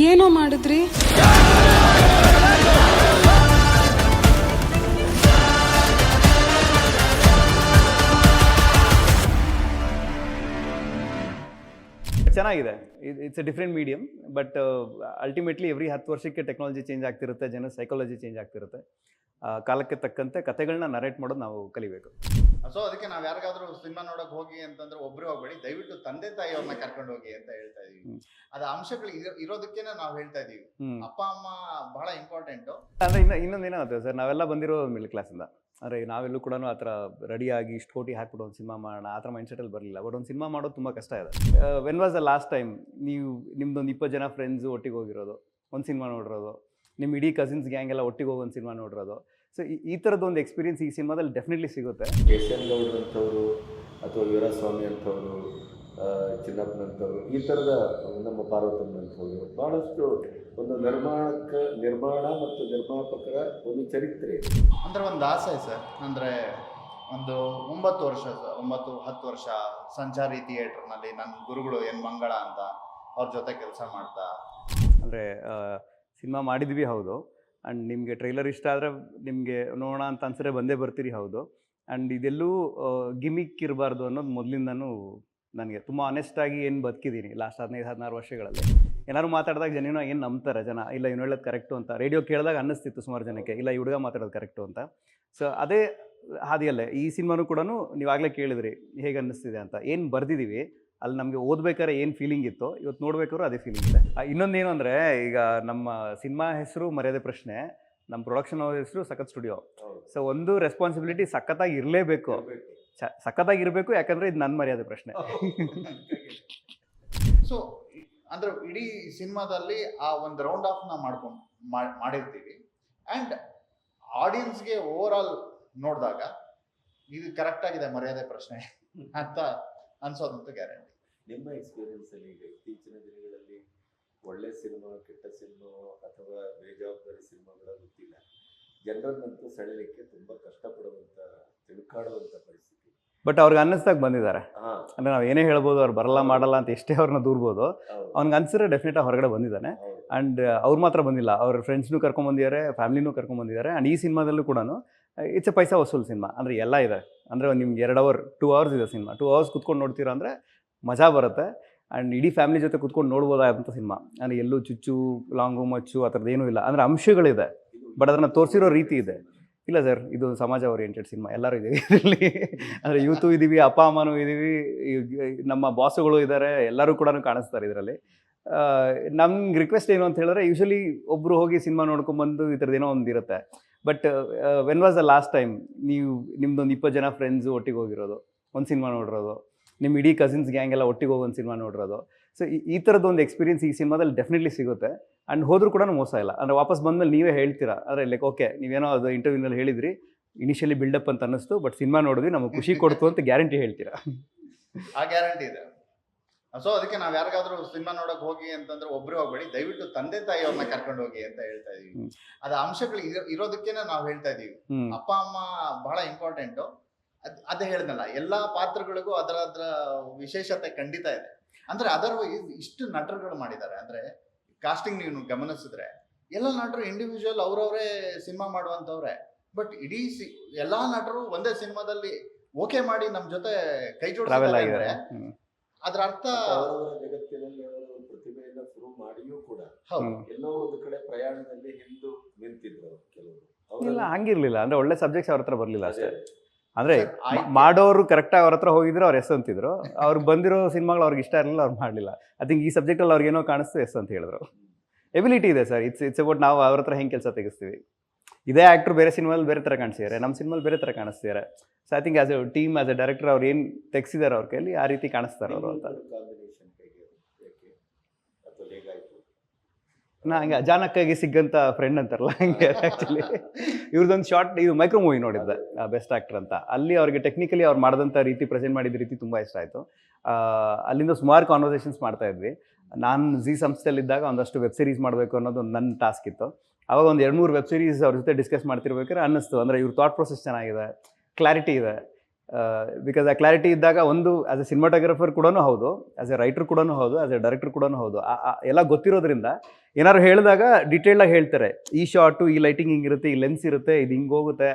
ಏನೋ ಮಾಡಿದ್ರಿ? ಚೆನ್ನಾಗಿದೆ. It's A different medium. But ultimately every 10 ವರ್ಷಕ್ಕೆ ಟೆಕ್ನಾಲಜಿ ಚೇಂಜ್ ಆಗ್ತಿರುತ್ತೆ, ಜನ ಸೈಕಾಲಜಿ ಚೇಂಜ್ ಆಗ್ತಿರುತ್ತೆ. ಕಾಲಕ್ಕೆ ತಕ್ಕಂತೆ ಕತೆಗಳನ್ನ ನರೇಟ್ ಮಾಡೋದು ನಾವು ಕಲಿಬೇಕು. ಸೊ ಅದಕ್ಕೆ ನಾವು ಯಾರಿಗಾದ್ರೂ ಸಿನಿಮಾ ನೋಡಕ್ ಹೋಗಿ ಅಂತಂದ್ರೆ ಒಬ್ರು ಹೋಗ್ಬೇಡಿ, ದಯವಿಟ್ಟು ತಂದೆ ತಾಯಿಯವ್ರನ್ನ ಕರ್ಕೊಂಡು ಹೋಗಿ ಅಂತ ಹೇಳ್ತಾ ಇದೀವಿ. ಅದ ಅಂಶಗಳು ಇರೋದಕ್ಕೇನೆ ನಾವು ಹೇಳ್ತಾ ಇದೀವಿ. ಅಪ್ಪ ಅಮ್ಮ ಬಹಳ ಇಂಪಾರ್ಟೆಂಟ್. ಅಂದ್ರೆ ಇನ್ನೊಂದೇನಾಗುತ್ತೆ ಸರ್, ನಾವೆಲ್ಲ ಬಂದಿರೋ ಮಿಡಲ್ ಕ್ಲಾಸಿಂದ. ಅಂದರೆ ನಾವೆಲ್ಲೂ ಕೂಡ ಆ ಥರ ರೆಡಿಯಾಗಿ ಇಷ್ಟು ಕೋಟಿ ಹಾಕ್ಬಿಟ್ಟು ಒಂದು ಸಿನಿಮಾ ಮಾಡೋಣ ಆ ಥರ ಮೈಂಡ್ಸೆಟಲ್ಲಿ ಬರಲಿಲ್ಲ. ಬಟ್ ಒಂದು ಸಿನಿಮಾ ಮಾಡೋದು ತುಂಬ ಕಷ್ಟ ಇದೆ. When was the last time ನೀವು ನಿಮ್ದೊಂದು 20 ಜನ ಫ್ರೆಂಡ್ಸು ಒಟ್ಟಿಗೆ ಹೋಗಿರೋದು, ಒಂದು ಸಿನಿಮಾ ನೋಡಿರೋದು, ನಿಮ್ಮ ಇಡೀ ಕಸಿನ್ಸ್ ಗ್ಯಾಂಗ್ ಎಲ್ಲ ಒಟ್ಟಿಗೆ ಹೋಗಿ ಒಂದು ಸಿನಿಮಾ ನೋಡಿರೋದು? ಸೊ ಈ ಥರದ್ದೊಂದು ಎಕ್ಸ್ಪೀರಿಯನ್ಸ್ ಈ ಸಿನಿಮಾದಲ್ಲಿ ಡೆಫಿನೆಟ್ಲಿ ಸಿಗುತ್ತೆ. KCN ಗೌಡ್ರು ಅಂಥವ್ರು ಅಥವಾ ವೀರಸ್ವಾಮಿ ಅಂಥವ್ರು, ಚಿನ್ನಪ್ಪನಂಥವ್ರು, ಈ ಥರದ ನಮ್ಮ ಪಾರ್ವತಮ್ಮನಂಥವ್ರು ಭಾಳಷ್ಟು ಒಂದು ನಿರ್ಮಾಣ ಮತ್ತು ನಿರ್ಮಾಪಕರ ಒಂದು ಚರಿತ್ರೆ ಅಂದ್ರೆ ಒಂದು ಆಸೆ ಸರ್. ಅಂದರೆ ಒಂದು 9-10 ವರ್ಷ ಸಂಚಾರಿ ಥಿಯೇಟರ್ನಲ್ಲಿ ನನ್ನ ಗುರುಗಳು ಎನ್ ಮಂಗಳ ಅಂತ ಅವ್ರ ಜೊತೆ ಕೆಲಸ ಮಾಡ್ತಾ. ಅಂದರೆ ಸಿನಿಮಾ ಮಾಡಿದ್ವಿ ಹೌದು. ಆ್ಯಂಡ್ ನಿಮಗೆ ಟ್ರೈಲರ್ ಇಷ್ಟ ಆದರೆ ನಿಮಗೆ ನೋಡೋಣ ಅಂತ ಅನ್ಸರೆ ಬಂದೇ ಬರ್ತೀರಿ ಹೌದು. ಆ್ಯಂಡ್ ಇದೆಲ್ಲೂ ಗಿಮಿಕ್ ಇರಬಾರ್ದು ಅನ್ನೋದು ಮೊದಲಿಂದನೂ ನನಗೆ ತುಂಬ ಆನೆಸ್ಟಾಗಿ ಏನು ಬದುಕಿದ್ದೀನಿ ಲಾಸ್ಟ್ 15-16 ವರ್ಷಗಳಲ್ಲಿ. ಏನಾದ್ರು ಮಾತಾಡಿದಾಗ ಜನ ಏನು ನಂಬ್ತಾರೆ ಜನ, ಇಲ್ಲ ಇವ್ನು ಹೇಳೋದು ಕರೆಕ್ಟು ಅಂತ. ರೇಡಿಯೋ ಕೇಳಿದಾಗ ಅನ್ನಿಸ್ತಿತ್ತು ಸುಮಾರು ಜನಕ್ಕೆ, ಇಲ್ಲ ಈ ಹುಡುಗ ಮಾತಾಡೋದು ಕರೆಕ್ಟು ಅಂತ. ಸೊ ಅದೇ ಹಾದಿಯಲ್ಲೇ ಈ ಸಿನಿಮಾನೂ ಕೂಡ ನೀವಾಗಲೇ ಕೇಳಿದ್ರಿ ಹೇಗೆ ಅನ್ನಿಸ್ತಿದೆ ಅಂತ. ಏನು ಬರೆದಿದ್ದೀವಿ ಅಲ್ಲಿ ನಮಗೆ ಓದ್ಬೇಕಾದ್ರೆ ಏನು ಫೀಲಿಂಗ್ ಇತ್ತು, ಇವತ್ತು ನೋಡ್ಬೇಕಾದ್ರೂ ಅದೇ ಫೀಲಿಂಗ್ ಇದೆ. ಇನ್ನೊಂದೇನು ಅಂದರೆ, ಈಗ ನಮ್ಮ ಸಿನಿಮಾ ಹೆಸರು ಮರ್ಯಾದೆ ಪ್ರಶ್ನೆ, ನಮ್ಮ ಪ್ರೊಡಕ್ಷನ್ ಅವ್ರ ಹೆಸರು ಸಖತ್ ಸ್ಟುಡಿಯೋ. ಸೊ ಒಂದು ರೆಸ್ಪಾನ್ಸಿಬಿಲಿಟಿ ಸಖತ್ತಾಗಿ ಇರಲೇಬೇಕು, ಸಖತ್ತಾಗಿರಬೇಕು, ಯಾಕಂದರೆ ಇದು ನನ್ನ ಮರ್ಯಾದೆ ಪ್ರಶ್ನೆ. ಸೊ ಅಂದ್ರೆ ಇಡೀ ಸಿನಿಮಾದಲ್ಲಿ ಆ ಒಂದು ರೌಂಡ್ ಆಫ್ ಮಾಡಿರ್ತೀವಿ. ಆ್ಯಂಡ್ ಆಡಿಯನ್ಸ್ಗೆ ಓವರ್ ಆಲ್ ನೋಡಿದಾಗ ಇದು ಕರೆಕ್ಟ್ ಆಗಿದೆ ಮರ್ಯಾದೆ ಪ್ರಶ್ನೆ ಅಂತ ಅನ್ಸೋದಂತೂ ಗ್ಯಾರಂಟಿ. ನಿಮ್ಮ ಎಕ್ಸ್ಪೀರಿಯನ್ಸಲ್ಲಿ ಈಗ ಇತ್ತೀಚಿನ ದಿನಗಳಲ್ಲಿ ಒಳ್ಳೆ ಸಿನಿಮಾ, ಕೆಟ್ಟ ಸಿನಿಮಾ ಅಥವಾ ಬೇಜವಾಬ್ದಾರಿ ಸಿನಿಮಾಗಳ ಗೊತ್ತಿಲ್ಲ, ಜನರನ್ನಂತೂ ಸೆಳೆಯಲಿಕ್ಕೆ ತುಂಬ ಕಷ್ಟಪಡುವಂಥ, ತಿಳ್ಕಾಡುವಂಥ ಪರಿಸ್ಥಿತಿ. ಬಟ್ ಅವ್ರಿಗೆ ಅನ್ನಿಸ್ದಾಗ ಬಂದಿದ್ದಾರೆ. ಅಂದರೆ ನಾವು ಏನೇ ಹೇಳ್ಬೋದು, ಅವ್ರು ಬರಲ್ಲ ಮಾಡಲ್ಲ ಅಂತ ಎಷ್ಟೇ ಅವ್ರನ್ನ ದೂರ್ಬೋದು, ಅವ್ನಿಗೆ ಅನ್ಸಿದ್ರೆ ಡೆಫಿನೆಟಾಗಿ ಹೊರಗಡೆ ಬಂದಿದ್ದಾನೆ. ಆ್ಯಂಡ್ ಅವ್ರು ಮಾತ್ರ ಬಂದಿಲ್ಲ, ಅವ್ರ ಫ್ರೆಂಡ್ಸ್ನೂ ಕರ್ಕೊಂಬಂದಿದ್ದಾರೆ, ಫ್ಯಾಮಿಲಿನೂ ಕರ್ಕೊಂಬಂದಿದ್ದಾರೆ. ಆ್ಯಂಡ್ ಈ ಸಿನಿಮಾದಲ್ಲೂ ಕೂಡ ಇಟ್ಸ್ ಎ ಪೈಸಾ ವಸೂಲ್ ಸಿನಿಮಾ. ಅಂದರೆ ಎಲ್ಲ ಇದೆ. ಅಂದರೆ ನಿಮ್ಗೆ 2 ಅವರ್ಸ್ ಇದೆ ಸಿನಿಮಾ. 2 ಅವರ್ಸ್ ಕುತ್ಕೊಂಡು ನೋಡ್ತೀರಾ ಅಂದರೆ ಮಜಾ ಬರುತ್ತೆ. ಆ್ಯಂಡ್ ಇಡೀ ಫ್ಯಾಮಿಲಿ ಜೊತೆ ಕುತ್ಕೊಂಡು ನೋಡ್ಬೋದಾದಂಥ ಸಿನಿಮಾ. ಅಂದರೆ ಎಲ್ಲೂ ಚುಚ್ಚು, ಲಾಂಗು, ಮಚ್ಚು ಆ ಥರದ್ದು ಏನೂ ಇಲ್ಲ. ಅಂದರೆ ಅಂಶಗಳಿದೆ, ಬಟ್ ಅದನ್ನು ತೋರಿಸಿರೋ ರೀತಿ ಇದೆ. ಇಲ್ಲ ಸರ್, ಇದು ಸಮಾಜ ಓರಿಯೆಂಟೆಡ್ ಸಿನಿಮಾ. ಎಲ್ಲರೂ ಇದ್ದೀವಿ ಇದರಲ್ಲಿ. ಅಂದರೆ ಯೂತು ಇದ್ದೀವಿ, ಅಪ್ಪ ಅಮ್ಮನೂ ಇದ್ದೀವಿ, ನಮ್ಮ ಬಾಸುಗಳು ಇದ್ದಾರೆ, ಎಲ್ಲರೂ ಕೂಡ ಕಾಣಿಸ್ತಾರೆ ಇದರಲ್ಲಿ. ನಮ್ಗೆ ರಿಕ್ವೆಸ್ಟ್ ಏನು ಅಂತ ಹೇಳಿದ್ರೆ, ಯೂಶ್ವಲಿ ಒಬ್ಬರು ಹೋಗಿ ಸಿನಿಮಾ ನೋಡ್ಕೊಂಬಂದು ಈ ಥರದ್ದು ಏನೋ ಒಂದು ಇರುತ್ತೆ. But when was the last time ನೀವು ನಿಮ್ದೊಂದು 20 ಜನ ಫ್ರೆಂಡ್ಸು ಒಟ್ಟಿಗೆ ಹೋಗಿರೋದು, ಒಂದು ಸಿನಿಮಾ ನೋಡಿರೋದು, ನಿಮ್ಮ ಇಡೀ ಕಸಿನ್ಸ್ ಗ್ಯಾಂಗ್ ಎಲ್ಲ ಒಟ್ಟಿಗೆ ಹೋಗಿ ಒಂದು ಸಿನಿಮಾ ನೋಡಿರೋದು? ಸೊ ಈ ಥರದ್ದೊಂದು ಎಕ್ಸ್ಪೀರಿಯನ್ಸ್ ಈ ಸಿನಿಮಾದಲ್ಲಿ ಡೆಫಿನೆಟ್ಲಿ ಸಿಗುತ್ತೆ. ಆ್ಯಂಡ್ ಹೋದರೂ ಕೂಡ ಮೋಸ ಇಲ್ಲ. ಅಂದರೆ ವಾಪಸ್ ಬಂದಮೇಲೆ ನೀವೇ ಹೇಳ್ತೀರಾ, ಅಂದರೆ ಲೈಕ್ ಓಕೆ ನೀವೇನೋ ಅದು ಇಂಟರ್ವ್ಯೂನಲ್ಲಿ ಹೇಳಿದ್ರಿ, ಇನಿಷಿಯಲಿ ಬಿಲ್ಡಪ್ ಅಂತ ಅನ್ನಿಸ್ತು, ಬಟ್ ಸಿನಿಮಾ ನೋಡಿದ್ವಿ ನಮಗೆ ಖುಷಿ ಕೊಡ್ತು ಅಂತ ಗ್ಯಾರಂಟಿ ಹೇಳ್ತೀರಾ. ಆ ಗ್ಯಾರಂಟಿ ಇದೆ. ಸೊ ಅದಕ್ಕೆ ನಾವು ಯಾರಿಗಾದ್ರೂ ಸಿನಿಮಾ ನೋಡಕ್ ಹೋಗಿ ಅಂತಂದ್ರೆ ಒಬ್ರು ಹೋಗ್ಬೇಡಿ, ದಯವಿಟ್ಟು ತಂದೆ ತಾಯಿಯವ್ರನ್ನ ಕರ್ಕೊಂಡು ಹೋಗಿ ಅಂತ ಹೇಳ್ತಾ ಇದೀವಿ. ಅದ ಅಂಶಗಳು ಇರೋದಕ್ಕೇನೆ ನಾವು ಹೇಳ್ತಾ ಇದೀವಿ. ಅಪ್ಪ ಅಮ್ಮ ಬಹಳ ಇಂಪಾರ್ಟೆಂಟ್. ಅದೇ ಹೇಳಿದ್ನಲ್ಲ, ಎಲ್ಲಾ ಪಾತ್ರಗಳಿಗೂ ಅದರ ವಿಶೇಷತೆ ಖಂಡಿತ ಇದೆ. ಅಂದ್ರೆ ಅದರ್ವೈಸ್ ಇಷ್ಟು ನಟರುಗಳು ಮಾಡಿದ್ದಾರೆ. ಅಂದ್ರೆ ಕಾಸ್ಟಿಂಗ್ ನೀವು ಗಮನಿಸಿದ್ರೆ ಎಲ್ಲ ನಟರು ಇಂಡಿವಿಜುವಲ್ ಅವ್ರವರೇ ಸಿನಿಮಾ ಮಾಡುವಂತವ್ರೆ. ಬಟ್ ಇಡೀ ಎಲ್ಲಾ ನಟರು ಒಂದೇ ಸಿನಿಮಾದಲ್ಲಿ ಓಕೆ ಮಾಡಿ ನಮ್ ಜೊತೆ ಕೈ ಜೋಡಿಸಿದ್ದಾರೆ. ಅದ್ರ ಅರ್ಥ ಜಗತ್ತಿನಲ್ಲಿ ಅವರು ಪ್ರತಿಭೆಯನ್ನ ಶುರು ಮಾಡಿಯೂ ಕೂಡ ಎಲ್ಲೋ ಒಂದು ಕಡೆ ಪ್ರಯಾಣದಲ್ಲಿ ಹಿಂದೆ ನಿಂತಿದ್ರು ಕೆಲವರು. ಇಲ್ಲ, ಹಂಗಿರ್ಲಿಲ್ಲ. ಅಂದ್ರೆ ಒಳ್ಳೆ ಸಬ್ಜೆಕ್ಟ್ಸ್ ಅವ್ರ ಹತ್ರ ಬರ್ಲಿಲ್ಲ ಅಷ್ಟೇ. ಅಂದರೆ ಮಾಡೋರು ಕರೆಕ್ಟಾಗಿ ಅವ್ರ ಹತ್ರ ಹೋಗಿದ್ರು, ಅವ್ರು ಎಸ್ ಅಂತಿದ್ರು. ಅವ್ರಿಗೆ ಬಂದಿರೋ ಸಿನಿಮಾಗಳು ಅವ್ರಿಗೆ ಇಷ್ಟ ಇರಲಿಲ್ಲ, ಅವ್ರು ಮಾಡಲಿಲ್ಲ. ಐ ಥಿಂಕ್ ಈ ಸಬ್ಜೆಕ್ಟಲ್ಲಿ ಅವ್ರಿಗೆ ಏನೋ ಕಾಣಿಸ್ತು, ಎಸ್ ಅಂತ ಹೇಳಿದ್ರು. ಎಬಿಲಿಟಿ ಇದೆ ಸರ್. ಇಟ್ಸ್ ಅಬೌಟ್ ನಾವು ಅವ್ರ ಹತ್ರ ಹೆಂಗೆ ಕೆಲಸ ತೆಗಿಸ್ತೀವಿ. ಇದೇ ಆ್ಯಕ್ಟ್ರು ಬೇರೆ ಸಿನಿಮಾದಲ್ಲಿ ಬೇರೆ ಥರ ಕಾಣಿಸ್ತಿದ್ದಾರೆ, ನಮ್ಮ ಸಿನಿಮಾಲಿ ಬೇರೆ ಥರ ಕಾಣಿಸ್ತಿದ್ದಾರೆ. So I think as a team, as a director ಅವ್ರು ಏನು ತೆಗ್ಸಿದ್ದಾರೆ ಅವ್ರ ಕೈಯಲ್ಲಿ ಆ ರೀತಿ ಕಾಣಿಸ್ತಾರೆ ಅವರು ಅಂತ. ನಾ ಹಂಗೆ ಅಚಾನಕ್ಕಾಗಿ ಸಿಕ್ಕಂತ ಫ್ರೆಂಡ್ ಅಂತಾರಲ್ಲ ಹಂಗೆ ಆ್ಯಕ್ಚುಲಿ ಇವ್ರದ್ದೊಂದು ಶಾರ್ಟ್ ಇದು ಮೈಕ್ರೋ ಮೂವಿ ನೋಡಿದ್ದೆ ಬೆಸ್ಟ್ ಆ್ಯಕ್ಟರ್ ಅಂತ. ಅಲ್ಲಿ ಅವ್ರಿಗೆ ಟೆಕ್ನಿಕಲಿ ಅವ್ರು ಮಾಡಿದಂಥ ರೀತಿ ಪ್ರೆಸೆಂಟ್ ಮಾಡಿದ ರೀತಿ ತುಂಬ ಇಷ್ಟ ಆಯಿತು. ಅಲ್ಲಿಂದ ಸುಮಾರು ಕಾನ್ವರ್ಸೇಷನ್ಸ್ ಮಾಡ್ತಾ ಇದ್ವಿ. ನಾನು ಜಿ ಸಂಸ್ಥೆಯಲ್ಲಿದ್ದಾಗ ಒಂದಷ್ಟು ವೆಬ್ ಸೀರೀಸ್ ಮಾಡಬೇಕು ಅನ್ನೋದು ಒಂದು ನನ್ನ ಟಾಸ್ಕ್ ಇತ್ತು. ಆವಾಗ ಒಂದು 2-3 ವೆಬ್ ಸೀರೀಸ್ ಅವ್ರ ಜೊತೆ ಡಿಸ್ಕಸ್ ಮಾಡ್ತಿರ್ಬೇಕಾದ್ರೆ ಅನ್ನಿಸ್ತು, ಅಂದರೆ ಇವ್ರ ಥಾಟ್ ಪ್ರೊಸೆಸ್ ಚೆನ್ನಾಗಿದೆ, ಕ್ಲಾರಿಟಿ ಇದೆ. ಬಿಕಾಸ್ ಆ ಕ್ಲಾರಿಟಿ ಇದ್ದಾಗ ಒಂದು ಆ್ಯಸ್ ಎ ಸಿನಿಮಾಟೋಗ್ರಫರ್ ಕೂಡ ಹೌದು, ಆ್ಯಸ್ ಎ ರೈಟರ್ ಕೂಡ ಹೌದು, ಆ್ಯಸ್ ಎ ಡೈರೆಕ್ಟರ್ ಕೂಡ ಹೌದು. ಎಲ್ಲ ಗೊತ್ತಿರೋದ್ರಿಂದ ಏನಾದ್ರು ಹೇಳಿದಾಗ ಡೀಟೇಲ್ಡಾಗಿ ಹೇಳ್ತಾರೆ. ಈ ಶಾರ್ಟು, ಈ ಲೈಟಿಂಗ್ ಹಿಂಗಿರುತ್ತೆ, ಈ ಲೆನ್ಸ್ ಇರುತ್ತೆ, ಇದು ಹಿಂಗೆ ಹೋಗುತ್ತೆ,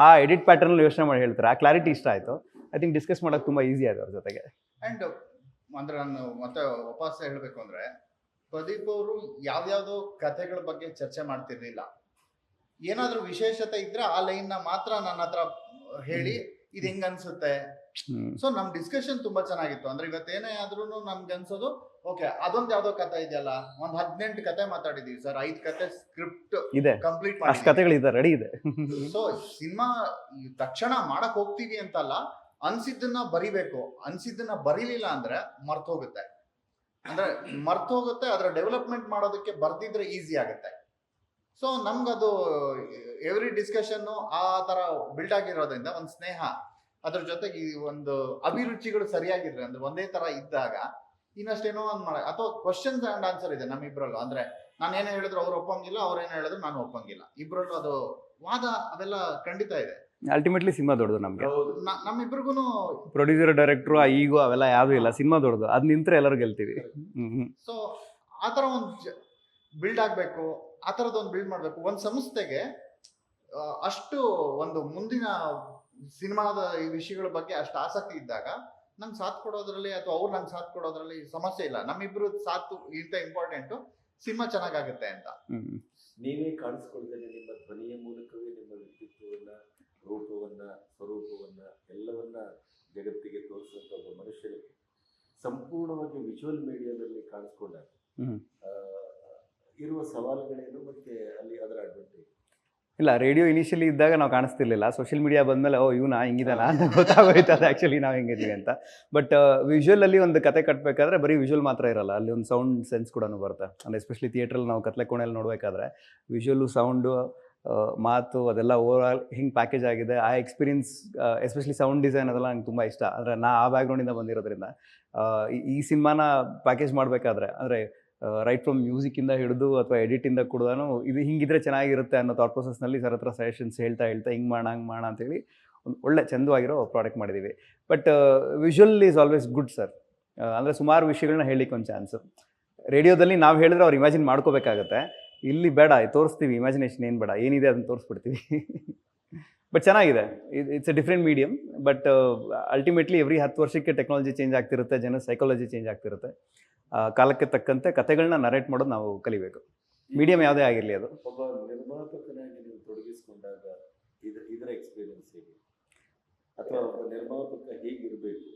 ಆ ಎಡಿಟ್ ಪ್ಯಾಟರ್ನಲ್ಲಿ ಯೋಚನೆ ಮಾಡಿ ಹೇಳ್ತಾರೆ. ಆ ಕ್ಲಾರಿಟಿ ಇಷ್ಟ ಆಯಿತು. ಐ ಥಿಂಕ್ ಡಿಸ್ಕಸ್ ಮಾಡೋಕ್ಕೆ ತುಂಬ ಈಸಿ ಆಗಿದೆ ಅವ್ರ ಜೊತೆಗೆ. ಆ್ಯಂಡ್ ಅಂದ್ರೆ ನಾನು ಮತ್ತೆ ವಾಪಸ್ ಹೇಳಬೇಕು ಅಂದರೆ, ಪ್ರದೀಪ್ ಅವರು ಯಾವ್ಯಾವುದೋ ಕಥೆಗಳ ಬಗ್ಗೆ ಚರ್ಚೆ ಮಾಡ್ತಿರ್ಲಿಲ್ಲ. ಏನಾದರೂ ವಿಶೇಷತೆ ಇದ್ರೆ ಆ ಲೈನ್ನ ಮಾತ್ರ ನನ್ನ ಹತ್ರ ಹೇಳಿ ಇದು ಹೆಂಗ್ ಅನ್ಸುತ್ತೆ. ಸೊ ನಮ್ ಡಿಸ್ಕಷನ್ ತುಂಬಾ ಚೆನ್ನಾಗಿತ್ತು. ಅಂದ್ರೆ ಇವತ್ತೇನೇ ಆದ್ರೂ ನಮ್ಗೆ ಅನ್ಸೋದು, ಓಕೆ ಅದೊಂದು ಯಾವ್ದೋ ಕಥೆ ಇದೆಯಲ್ಲ, ಒಂದ್ 18 ಕತೆ ಮಾತಾಡಿದೀವಿ ಸರ್, 5 ಕತೆ ಸ್ಕ್ರಿಪ್ಟ್ ಇದೆ, ಕಂಪ್ಲೀಟ್ ಅಷ್ಟು ಕಥೆಗಳಿದೆ, ರೆಡಿ ಇದೆ. ಸೊ ಸಿನಿಮಾ ತಕ್ಷಣ ಮಾಡಕ್ ಹೋಗ್ತೀವಿ ಅಂತಲ್ಲ, ಅನ್ಸಿದ್ದನ್ನ ಬರಿಬೇಕು. ಅನ್ಸಿದ್ದನ್ನ ಬರೀಲಿಲ್ಲ ಅಂದ್ರೆ ಮರ್ತೋಗುತ್ತೆ. ಅಂದ್ರೆ ಮರ್ತೋಗುತ್ತೆ, ಅದರ ಡೆವಲಪ್ಮೆಂಟ್ ಮಾಡೋದಕ್ಕೆ ಬರ್ದಿದ್ರೆ ಈಸಿ ಆಗುತ್ತೆ. ಸೊ ನಮ್ಗದು ಎವ್ರಿ ಡಿಸ್ಕಷನ್ನು ಆ ತರ ಬಿಲ್ಡ್ ಆಗಿರೋದ್ರಿಂದ ಒಂದು ಸ್ನೇಹ, ಅದ್ರ ಜೊತೆಗೆ ಈ ಒಂದು ಅಭಿರುಚಿಗಳು ಸರಿಯಾಗಿದ್ರೆ, ಅಂದ್ರೆ ಒಂದೇ ತರ ಇದ್ದಾಗ ಇನ್ನಷ್ಟೇನೋ ಒಂದು ಮಾಡ, ಅಥವಾ ಕ್ವಶನ್ಸ್ ಅಂಡ್ ಆನ್ಸರ್ ಇದೆ ನಮ್ಮಿಬ್ರಲ್ಲೂ. ಅಂದ್ರೆ ನಾನು ಏನೇ ಹೇಳಿದ್ರು ಅವ್ರು ಒಪ್ಪಂಗಿಲ್ಲ, ಅವ್ರೇನು ಹೇಳಿದ್ರು ನಾನು ಒಪ್ಪಂಗಿಲ್ಲ. ಇಬ್ರಲ್ಲೂ ಅದು ವಾದ ಅದೆಲ್ಲ ಖಂಡಿತ ಇದೆ. ಅಲ್ಟಿಮೇಟ್ಲಿ ಸಿನಿಮಾ ದೊಡ್ಡದು ನಮಗೆ. ನಮ್ಮಿಬ್ರಿಗೂ ಪ್ರೊಡ್ಯೂಸರ್, ಡೈರೆಕ್ಟ್ರು, ಈಗೋ ಅವೆಲ್ಲ ಯಾವುದೂ ಇಲ್ಲ. ಸಿನಿಮಾ ದೊಡ್ಡದು, ಅದು ನಿಂತ್ರೆ ಎಲ್ಲರೂ ಗೆಲ್ತೀವಿ. ಸೊ ಆ ಥರ ಒಂದು ಬಿಲ್ಡ್ ಆಗಬೇಕು, ಆ ಥರದೊಂದು ಬಿಲ್ಡ್ ಮಾಡಬೇಕು. ಒಂದು ಸಂಸ್ಥೆಗೆ ಅಷ್ಟು ಒಂದು ಮುಂದಿನ ಸಿನಿಮಾದ ಈ ವಿಷಯಗಳ ಬಗ್ಗೆ ಅಷ್ಟು ಆಸಕ್ತಿ ಇದ್ದಾಗ ನಂಗೆ ಸಾಥ್ ಕೊಡೋದ್ರಲ್ಲಿ ಅಥವಾ ಅವ್ರು ನಂಗೆ ಸಾಥ್ ಕೊಡೋದ್ರಲ್ಲಿ ಸಮಸ್ಯೆ ಇಲ್ಲ. ನಮ್ಮಿಬ್ರು ಸಾಥ್ ಇಂತ ಇಂಪಾರ್ಟೆಂಟು, ಸಿನಿಮಾ ಚೆನ್ನಾಗಾಗುತ್ತೆ ಅಂತ. ನೀವೇ ಕಾಣಿಸ್ಕೊಳ್ತೇನೆ, ನಿಮ್ಮ ಧ್ವನಿಯ ಮೂಲಕವೇ ನಿಮ್ಮ ವ್ಯಕ್ತಿತ್ವವನ್ನ, ರೂಪವನ್ನ, ಸ್ವರೂಪವನ್ನ ಎಲ್ಲವನ್ನ ಜಗತ್ತಿಗೆ ತೋರಿಸುವಂತ ಒಬ್ಬ ಮನುಷ್ಯನಿಗೆ ಸಂಪೂರ್ಣವಾಗಿ ವಿಜುವಲ್ ಮೀಡಿಯಾದಲ್ಲಿ ಕಾಣಿಸ್ಕೊಂಡಾಗ ಇರುವ ಸವಾಲುಗಳೇನು, ಮತ್ತೆ ಅಲ್ಲಿ ಅದರ ಅಡ್ವಾಂಟೇಜ್? ಇಲ್ಲ, ರೇಡಿಯೋ ಇನಿಷಿಯಲಿ ಇದ್ದಾಗ ನಾವು ಕಾಣಿಸ್ತಿರ್ಲಿಲ್ಲ. ಸೋಷಿಯಲ್ ಮೀಡಿಯಾ ಬಂದಮೇಲೆ ಇವನಾ ಹಿಂಗಿದಾನ ಅಂತ ಗೊತ್ತಾಗೋಯ್ತು ಅದು ಆ್ಯಕ್ಚುಲಿ ನಾವು ಹೆಂಗಿದ್ದೀವಿ ಅಂತ. ಬಟ್ ವಿಜುವಲಲ್ಲಿ ಒಂದು ಕತೆ ಕಟ್ಟಬೇಕಾದ್ರೆ ಬರೀ ವಿಜುವಲ್ ಮಾತ್ರ ಇರಲ್ಲ, ಅಲ್ಲಿ ಒಂದು ಸೌಂಡ್ ಸೆನ್ಸ್ ಕೂಡ ಬರುತ್ತೆ. ಅಂದರೆ ಎಸ್ಪೆಷಲಿ ಥಿಯೇಟ್ರಲ್ಲಿ ನಾವು ಕತ್ಲೆ ಕೋಣೆಯಲ್ಲಿ ನೋಡಬೇಕಾದ್ರೆ ವಿಜುವಲ್ಲು, ಸೌಂಡು, ಮಾತು ಅದೆಲ್ಲ ಓವರ್ ಆಲ್ ಹಿಂಗೆ ಪ್ಯಾಕೇಜ್ ಆಗಿದೆ. ಆ ಎಕ್ಸ್ಪೀರಿಯನ್ಸ್, ಎಸ್ಪೆಷಲಿ ಸೌಂಡ್ ಡಿಸೈನ್ ಅದೆಲ್ಲ ನಂಗೆ ತುಂಬ ಇಷ್ಟ. ಅಂದರೆ ಆ ಬ್ಯಾಕ್ಗ್ರೌಂಡಿಂದ ಬಂದಿರೋದ್ರಿಂದ ಈ ಸಿನಿಮಾನ ಪ್ಯಾಕೇಜ್ ಮಾಡಬೇಕಾದ್ರೆ, ಅಂದರೆ ರೈಟ್ ಫ್ರಮ್ ಮ್ಯೂಸಿಕ್ಕಿಂದ ಹಿಡಿದು ಅಥವಾ ಎಡಿಟಿಂದ ಕೂಡ ಇದು ಹಿಂಗಿದ್ರೆ ಚೆನ್ನಾಗಿರುತ್ತೆ ಅನ್ನೋ ಥಾಟ್ ಪ್ರೊಸೆಸ್ನಲ್ಲಿ ಸರ್ ಹತ್ರ ಸಜೆಷನ್ಸ್ ಹೇಳ್ತಾ ಹಿಂಗೆ ಮಾಡೋಣ ಹಂಗೆ ಮಾಡೋಣ ಅಂತೇಳಿ ಒಂದು ಒಳ್ಳೆ ಚಂದವಾಗಿರೋ ಪ್ರಾಡಕ್ಟ್ ಮಾಡಿದ್ದೀವಿ. But visual is always good sir. ಅಂದರೆ ಸುಮಾರು ವಿಷಯಗಳನ್ನ ಹೇಳಲಿಕ್ಕೆ ಒಂದು ಚಾನ್ಸು. ರೇಡಿಯೋದಲ್ಲಿ ನಾವು ಹೇಳಿದ್ರೆ ಅವ್ರು ಇಮ್ಯಾಜಿನ್ ಮಾಡ್ಕೋಬೇಕಾಗತ್ತೆ. ಇಲ್ಲಿ ಬೇಡ, ತೋರಿಸ್ತೀವಿ, ಇಮ್ಯಾಜಿನೇಷನ್ ಏನು ಬೇಡ, ಏನಿದೆ ಅದನ್ನು ತೋರಿಸ್ಬಿಡ್ತೀವಿ. ಬಟ್ ಚೆನ್ನಾಗಿದೆ. It's A different medium. But ultimately every 10 ವರ್ಷಕ್ಕೆ ಟೆಕ್ನಾಲಜಿ ಚೇಂಜ್ ಆಗ್ತಿರುತ್ತೆ, ಜನರ ಸೈಕಾಲಜಿ ಚೇಂಜ್ ಆಗ್ತಿರುತ್ತೆ. ಕಾಲಕ್ಕೆ ತಕ್ಕಂತೆ ಕಥೆಗಳನ್ನ ನರೇಟ್ ಮಾಡೋದು ನಾವು ಕಲಿಬೇಕು, ಮೀಡಿಯಂ ಯಾವುದೇ ಆಗಿರಲಿ ಅದು. ಒಬ್ಬ ನಿರ್ಮಾಪಕನಾಗಿ ನೀವು ತೊಡಗಿಸ್ಕೊಂಡಾಗ ಇದರ ಎಕ್ಸ್ಪೀರಿಯನ್ಸ್ ಹೇಗೆ, ಅಥವಾ ಒಬ್ಬ ನಿರ್ಮಾಪಕ ಹೇಗಿರಬೇಕು?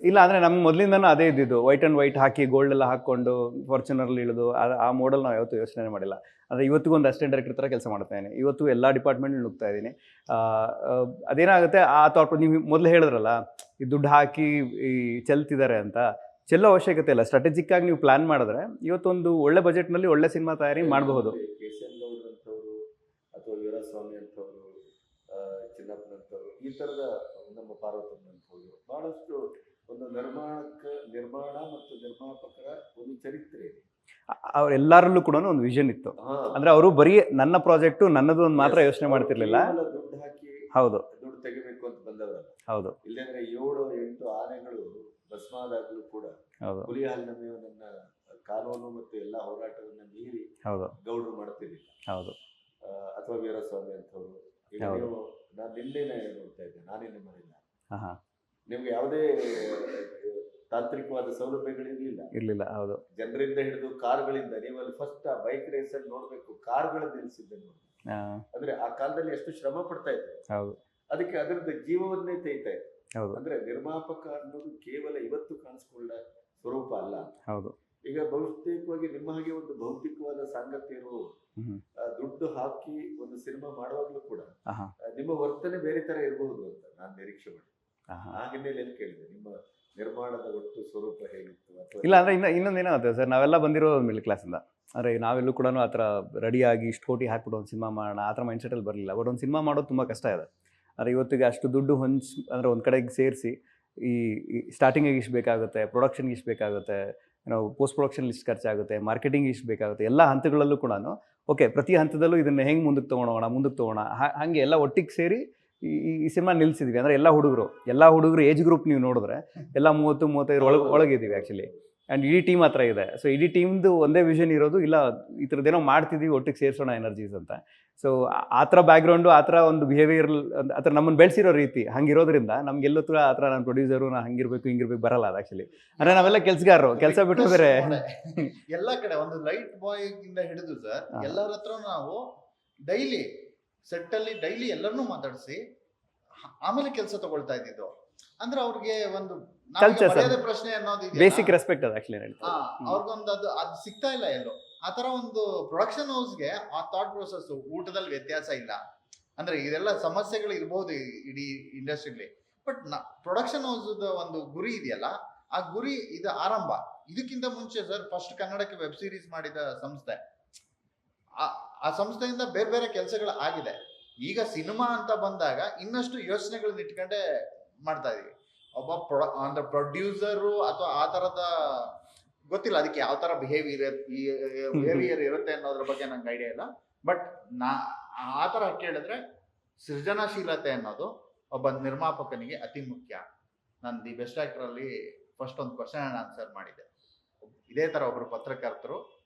ಇಲ್ಲ, ಅಂದರೆ ನಮ್ಮ ಮೊದಲಿಂದನೂ ಅದೇ ಇದ್ದಿದ್ದು. White and white hockey gold ಎಲ್ಲ ಹಾಕ್ಕೊಂಡು ಫಾರ್ಚುನರ್ಲಿ ಇಳಿದು ಆ ಮಾಡಲ್ ನಾವು ಯಾವತ್ತೂ ಯೋಚನೆ ಮಾಡಿಲ್ಲ. ಅಂದರೆ ಇವತ್ತಿಗೂ ಒಂದು ಅಸಿಸ್ಟೆಂಟ್ ಡೈರೆಕ್ಟರ್ ಥರ ಕೆಲಸ ಮಾಡ್ತಾ ಇದ್ದೀನಿ. ಇವತ್ತು ಎಲ್ಲ ಡಿಪಾರ್ಟ್ಮೆಂಟ್ ನುಗ್ತಾ ಇದ್ದೀನಿ. ಅದೇನಾಗುತ್ತೆ, ಆ ಥಾಟ್ ನೀವು ಮೊದಲು ಹೇಳಿದ್ರಲ್ಲ, ಈ ದುಡ್ಡು ಹಾಕಿ ಈ ಚೆಲ್ತಿದ್ದಾರೆ ಅಂತ, ಚೆಲ್ಲೋ ಅವಶ್ಯಕತೆ ಇಲ್ಲ. ಸ್ಟ್ರಾಟಜಿಕ್ಕಾಗಿ ನೀವು ಪ್ಲಾನ್ ಮಾಡಿದ್ರೆ ಇವತ್ತೊಂದು ಒಳ್ಳೆ ಬಜೆಟ್ನಲ್ಲಿ ಒಳ್ಳೆ ಸಿನಿಮಾ ತಯಾರಿ ಮಾಡಬಹುದು. KCN ಗೌಡ್ರು ಅಂತವರು ಅಥವಾ ವೀರಸ್ವಾಮಿ ಅಂತವರು, ಚಿನ್ನಪ್ಪನಂತವರು, ಈ ಥರದ ನಮ್ಮ ಪಾರ್ವತಮ್ಮನಂತವರು ಬಹಳಷ್ಟು ಒಂದು ನಿರ್ಮಾಣ ಮತ್ತು ನಿರ್ಮಾಪಕರ ಒಂದು ಚರಿತ್ರೆ ಇದೆ. ಅವರೆಲ್ಲರಲ್ಲೂ ಕೂಡ ಒಂದು ವಿಷನ್ ಇತ್ತು. ಅಂದ್ರೆ ಅವರು ಬರೀ ನನ್ನ ಪ್ರಾಜೆಕ್ಟು ನನ್ನದು ಒಂದು ಮಾತ್ರ ಯೋಚನೆ ಮಾಡ್ತಿರ್ಲಿಲ್ಲ. ದುಡ್ಡು ಹಾಕಿ ಹೌದು ದುಡ್ಡು ತೆಗಿಬೇಕು ಅಂತ ಬಂದವರಲ್ಲ. ಹೌದು. ಇಲ್ಲಾಂದ್ರೆ 7-8 ಆನೆಗಳು ಭಸ್ಮಾದಾಗಲೂ ಕೂಡ ಹುಲಿ ಹಾಲಿನ ಮೇವನ್ನ ಕಾನೂನು ಮತ್ತು ಎಲ್ಲಾ ಹೋರಾಟವನ್ನ ಮೀರಿ ಗೌಡ್ರು ಮಾಡ್ತಿರ್ಲಿಲ್ಲ. ಹೌದು. ಅಥವಾ ವೀರಸ್ವಾಮಿ ಅಂತವ್ರು. ಈಗ ನೀವು, ನಾನು ನಿನ್ನೆನೆ ನೋಡ್ತಾ ಇದ್ದೆ, ನಾನೇ ನಿಮ್ಮನಿಲ್ಲ, ನಿಮ್ಗೆ ಯಾವುದೇ ತಾಂತ್ರಿಕವಾದ ಸೌಲಭ್ಯಗಳಿರ್ಲಿಲ್ಲ. ಹೌದು. ಜನರಿಂದ ಹಿಡಿದು ಕಾರ್ಗಳಿಂದ, ನೀವು ಅಲ್ಲಿ ಫಸ್ಟ್ ಆ ಬೈಕ್ ರೇಸ್ ಅಲ್ಲಿ ನೋಡ್ಬೇಕು, ಕಾರ್ಗಳನ್ನ ನಿಲ್ಸಿದ್ದೆ ನೋಡಿ. ಅಂದ್ರೆ ಆ ಕಾಲದಲ್ಲಿ ಎಷ್ಟು ಶ್ರಮ ಪಡ್ತಾ ಇತ್ತು. ಅದಕ್ಕೆ ಅದರದ್ದು ಜೀವವನ್ನೇ ತೆಯ್ತಾ ಇತ್ತು. ಅಂದ್ರೆ ನಿರ್ಮಾಪಕ ಅನ್ನೋದು ಕೇವಲ ಇವತ್ತು ಕಾಣಿಸ್ಕೊಳ್ಳ ಸ್ವರೂಪ ಅಲ್ಲ. ಈಗ ಬಹುತೇಕವಾಗಿ ನಿಮ್ಮ ಹಾಗೆ ಒಂದು ಭೌತಿಕವಾದ ಸಾಂಗತ್ಯ ಇರುವ ದುಡ್ಡು ಹಾಕಿ ಒಂದು ಸಿನಿಮಾ ಮಾಡುವಾಗ್ಲೂ ಕೂಡ ನಿಮ್ಮ ವರ್ತನೆ ಬೇರೆ ತರ ಇರಬಹುದು ಅಂತ ನಾನು ನಿರೀಕ್ಷೆ ಮಾಡಿ. ಆ ಹಿನ್ನೆಲೆಯಲ್ಲಿ ಕೇಳಿದೆ ನಿಮ್ಮ ನಿರ್ಮಾಣದ ಒಟ್ಟು ಸ್ವರೂಪ ಹೇಗಿತ್ತು ಅಥವಾ ಇಲ್ಲ ಅಂದರೆ ಇನ್ನೊಂದೇನಾಗುತ್ತೆ ಸರ್, ನಾವೆಲ್ಲ ಬಂದಿರೋ ಮಿಡ್ಲ್ ಕ್ಲಾಸಿಂದ. ಅಂದರೆ ನಾವೆಲ್ಲೂ ಕೂಡ ಆ ಥರ ರೆಡಿಯಾಗಿ ಇಷ್ಟು ಕೋಟಿ ಹಾಕ್ಬಿಟ್ಟು ಒಂದು ಸಿನಿಮಾ ಮಾಡೋಣ ಆ ಥರ ಮೈಂಡ್ಸೆಟಲ್ಲಿ ಬರಲಿಲ್ಲ. ಬಟ್ ಒಂದು ಸಿನಿಮಾ ಮಾಡೋದು ತುಂಬ ಕಷ್ಟ ಇದೆ. ಅಂದರೆ ಇವತ್ತಿಗೆ ಅಷ್ಟು ದುಡ್ಡು ಅಂದರೆ ಒಂದು ಕಡೆಗೆ ಸೇರಿಸಿ ಈ ಸ್ಟಾರ್ಟಿಂಗಿಗೆ ಇಷ್ಟು ಬೇಕಾಗುತ್ತೆ, ಪ್ರೊಡಕ್ಷನ್ಗೆ ಇಷ್ಟು ಬೇಕಾಗುತ್ತೆ, ನಾವು ಪೋಸ್ಟ್ ಪ್ರೊಡಕ್ಷನ್ ಇಷ್ಟು ಖರ್ಚಾಗುತ್ತೆ, ಮಾರ್ಕೆಟಿಂಗ್ ಇಷ್ಟು ಬೇಕಾಗುತ್ತೆ, ಎಲ್ಲ ಹಂತಗಳಲ್ಲೂ ಕೂಡ ಓಕೆ ಪ್ರತಿ ಹಂತದಲ್ಲೂ ಇದನ್ನು ಹೆಂಗೆ ಮುಂದಕ್ಕೆ ತೊಗೊಳೋಣ ಹಾಗೆ ಎಲ್ಲ ಒಟ್ಟಿಗೆ ಸೇರಿ ಈ ಸಿನಿಮಾ ನಿಲ್ಲಿಸಿದ್ವಿ. ಅಂದರೆ ಎಲ್ಲ ಹುಡುಗರು ಏಜ್ ಗ್ರೂಪ್ ನೀವು ನೋಡಿದ್ರೆ ಎಲ್ಲ 30-35 ಒಳಗಿದ್ದೀವಿ ಆ್ಯಕ್ಚುಲಿ. ಆ್ಯಂಡ್ ಇಡೀ ಟೀಮ್ ಹತ್ರ ಇದೆ. ಸೊ ಇಡೀ ಟೀಮ್ದು ಒಂದೇ ವಿಷನ್ ಇರೋದು, ಇಲ್ಲ ಈ ಥರದ್ದೇನೋ ಮಾಡ್ತಿದ್ದೀವಿ ಒಟ್ಟಿಗೆ ಸೇರಿಸೋಣ ಎನರ್ಜೀಸ್ ಅಂತ. ಸೊ ಆ ಥರ ಬ್ಯಾಕ್ಗ್ರೌಂಡು, ಆ ಥರ ಒಂದು ಬಿಹೇವಿಯರ್, ಆ ಥರ ನಮ್ಮನ್ನು ಬೆಳೆಸಿರೋ ರೀತಿ ಹಂಗಿರೋದ್ರಿಂದ ನಮಗೆಲ್ಲೂ ಕೂಡ ಆ ಥರ ನಾನು ಪ್ರೊಡ್ಯೂಸರು ನಾನು ಹಿಂಗಿರ್ಬೇಕು ಬರಲ್ಲ ಅದು ಆ್ಯಕ್ಚುಲಿ. ಅಂದರೆ ನಾವೆಲ್ಲ ಕೆಲಸಗಾರರು, ಕೆಲಸ ಬಿಟ್ಟು ಬೇರೆ ಎಲ್ಲ ಕಡೆ ಒಂದು ಲೈಟ್ ಬಾಯ್ ಇಂದ ಹಿಡಿದು ಸರ್ ಎಲ್ಲರ ಹತ್ರ ನಾವು ಡೈಲಿ ಸೆಟ್ಟಲ್ಲಿ ಡೈಲಿ ಎಲ್ಲರನ್ನೂ ಮಾತಾಡಿಸಿ ಆಮೇಲೆ ಕೆಲಸ ತಗೊಳ್ತಾ ಇದ್ದಿದ್ದು. ಅಂದ್ರೆ ಅವ್ರಿಗೆ ಒಂದು ಮರ್ಯಾದೆ ಪ್ರಶ್ನೆ ಅನ್ನೋದು ಬೇಸಿಕ್ ರೆಸ್ಪೆಕ್ಟ್ ಅದು ಆ್ಯಕ್ಚುಲಿ. ಅವ್ರಿಗೊಂದು ಅದು ಸಿಗ್ತಾ ಇಲ್ಲ ಎಲ್ಲೋ. ಆ ತರ ಒಂದು ಪ್ರೊಡಕ್ಷನ್ ಹೌಸ್ಗೆ ಆ ಥಾಟ್ ಪ್ರೊಸೆಸ್, ಊಟದಲ್ಲಿ ವ್ಯತ್ಯಾಸ ಇಲ್ಲ. ಅಂದ್ರೆ ಇದೆಲ್ಲ ಸಮಸ್ಯೆಗಳು ಇರ್ಬೋದು ಇಡೀ ಇಂಡಸ್ಟ್ರಿಲಿ, ಬಟ್ ಪ್ರೊಡಕ್ಷನ್ ಹೌಸ್ ಒಂದು ಗುರಿ ಇದೆಯಲ್ಲ, ಆ ಗುರಿ ಇದು ಆರಂಭ. ಇದಕ್ಕಿಂತ ಮುಂಚೆ ಸರ್ ಫಸ್ಟ್ ಕನ್ನಡಕ್ಕೆ ವೆಬ್ ಸೀರೀಸ್ ಮಾಡಿದ ಸಂಸ್ಥೆ, ಆ ಸಂಸ್ಥೆಯಿಂದ ಬೇರೆ ಬೇರೆ ಕೆಲಸಗಳು ಆಗಿದೆ. ಈಗ ಸಿನಿಮಾ ಅಂತ ಬಂದಾಗ ಇನ್ನಷ್ಟು ಯೋಚನೆಗಳನ್ನ ಇಟ್ಕೊಂಡೆ ಮಾಡ್ತಾ ಇದೀವಿ. ಒಬ್ಬ ಅಂದ್ರೆ ಪ್ರೊಡ್ಯೂಸರು ಅಥವಾ ಆ ತರದ ಗೊತ್ತಿಲ್ಲ ಅದಕ್ಕೆ ಯಾವ ತರ ಬಿಹೇವಿಯರ್ ಇರುತ್ತೆ ಅನ್ನೋದ್ರ ಬಗ್ಗೆ ನಂಗೆ ಐಡಿಯಾ ಇಲ್ಲ. ಬಟ್ ಆ ತರ ಕೇಳಿದ್ರೆ ಸೃಜನಶೀಲತೆ ಅನ್ನೋದು ಒಬ್ಬ ನಿರ್ಮಾಪಕನಿಗೆ ಅತಿ ಮುಖ್ಯ. ನಾನು ದಿ ಬೆಸ್ಟ್ ಆಕ್ಟರ್ ಅಲ್ಲಿ ಫಸ್ಟ್ ಒಂದು ಕ್ವಶನ್ ಆನ್ಸರ್ ಮಾಡಿದ್ದೆ. ಇದೇ ತರ ಒಬ್ರು ಪತ್ರಕರ್ತರು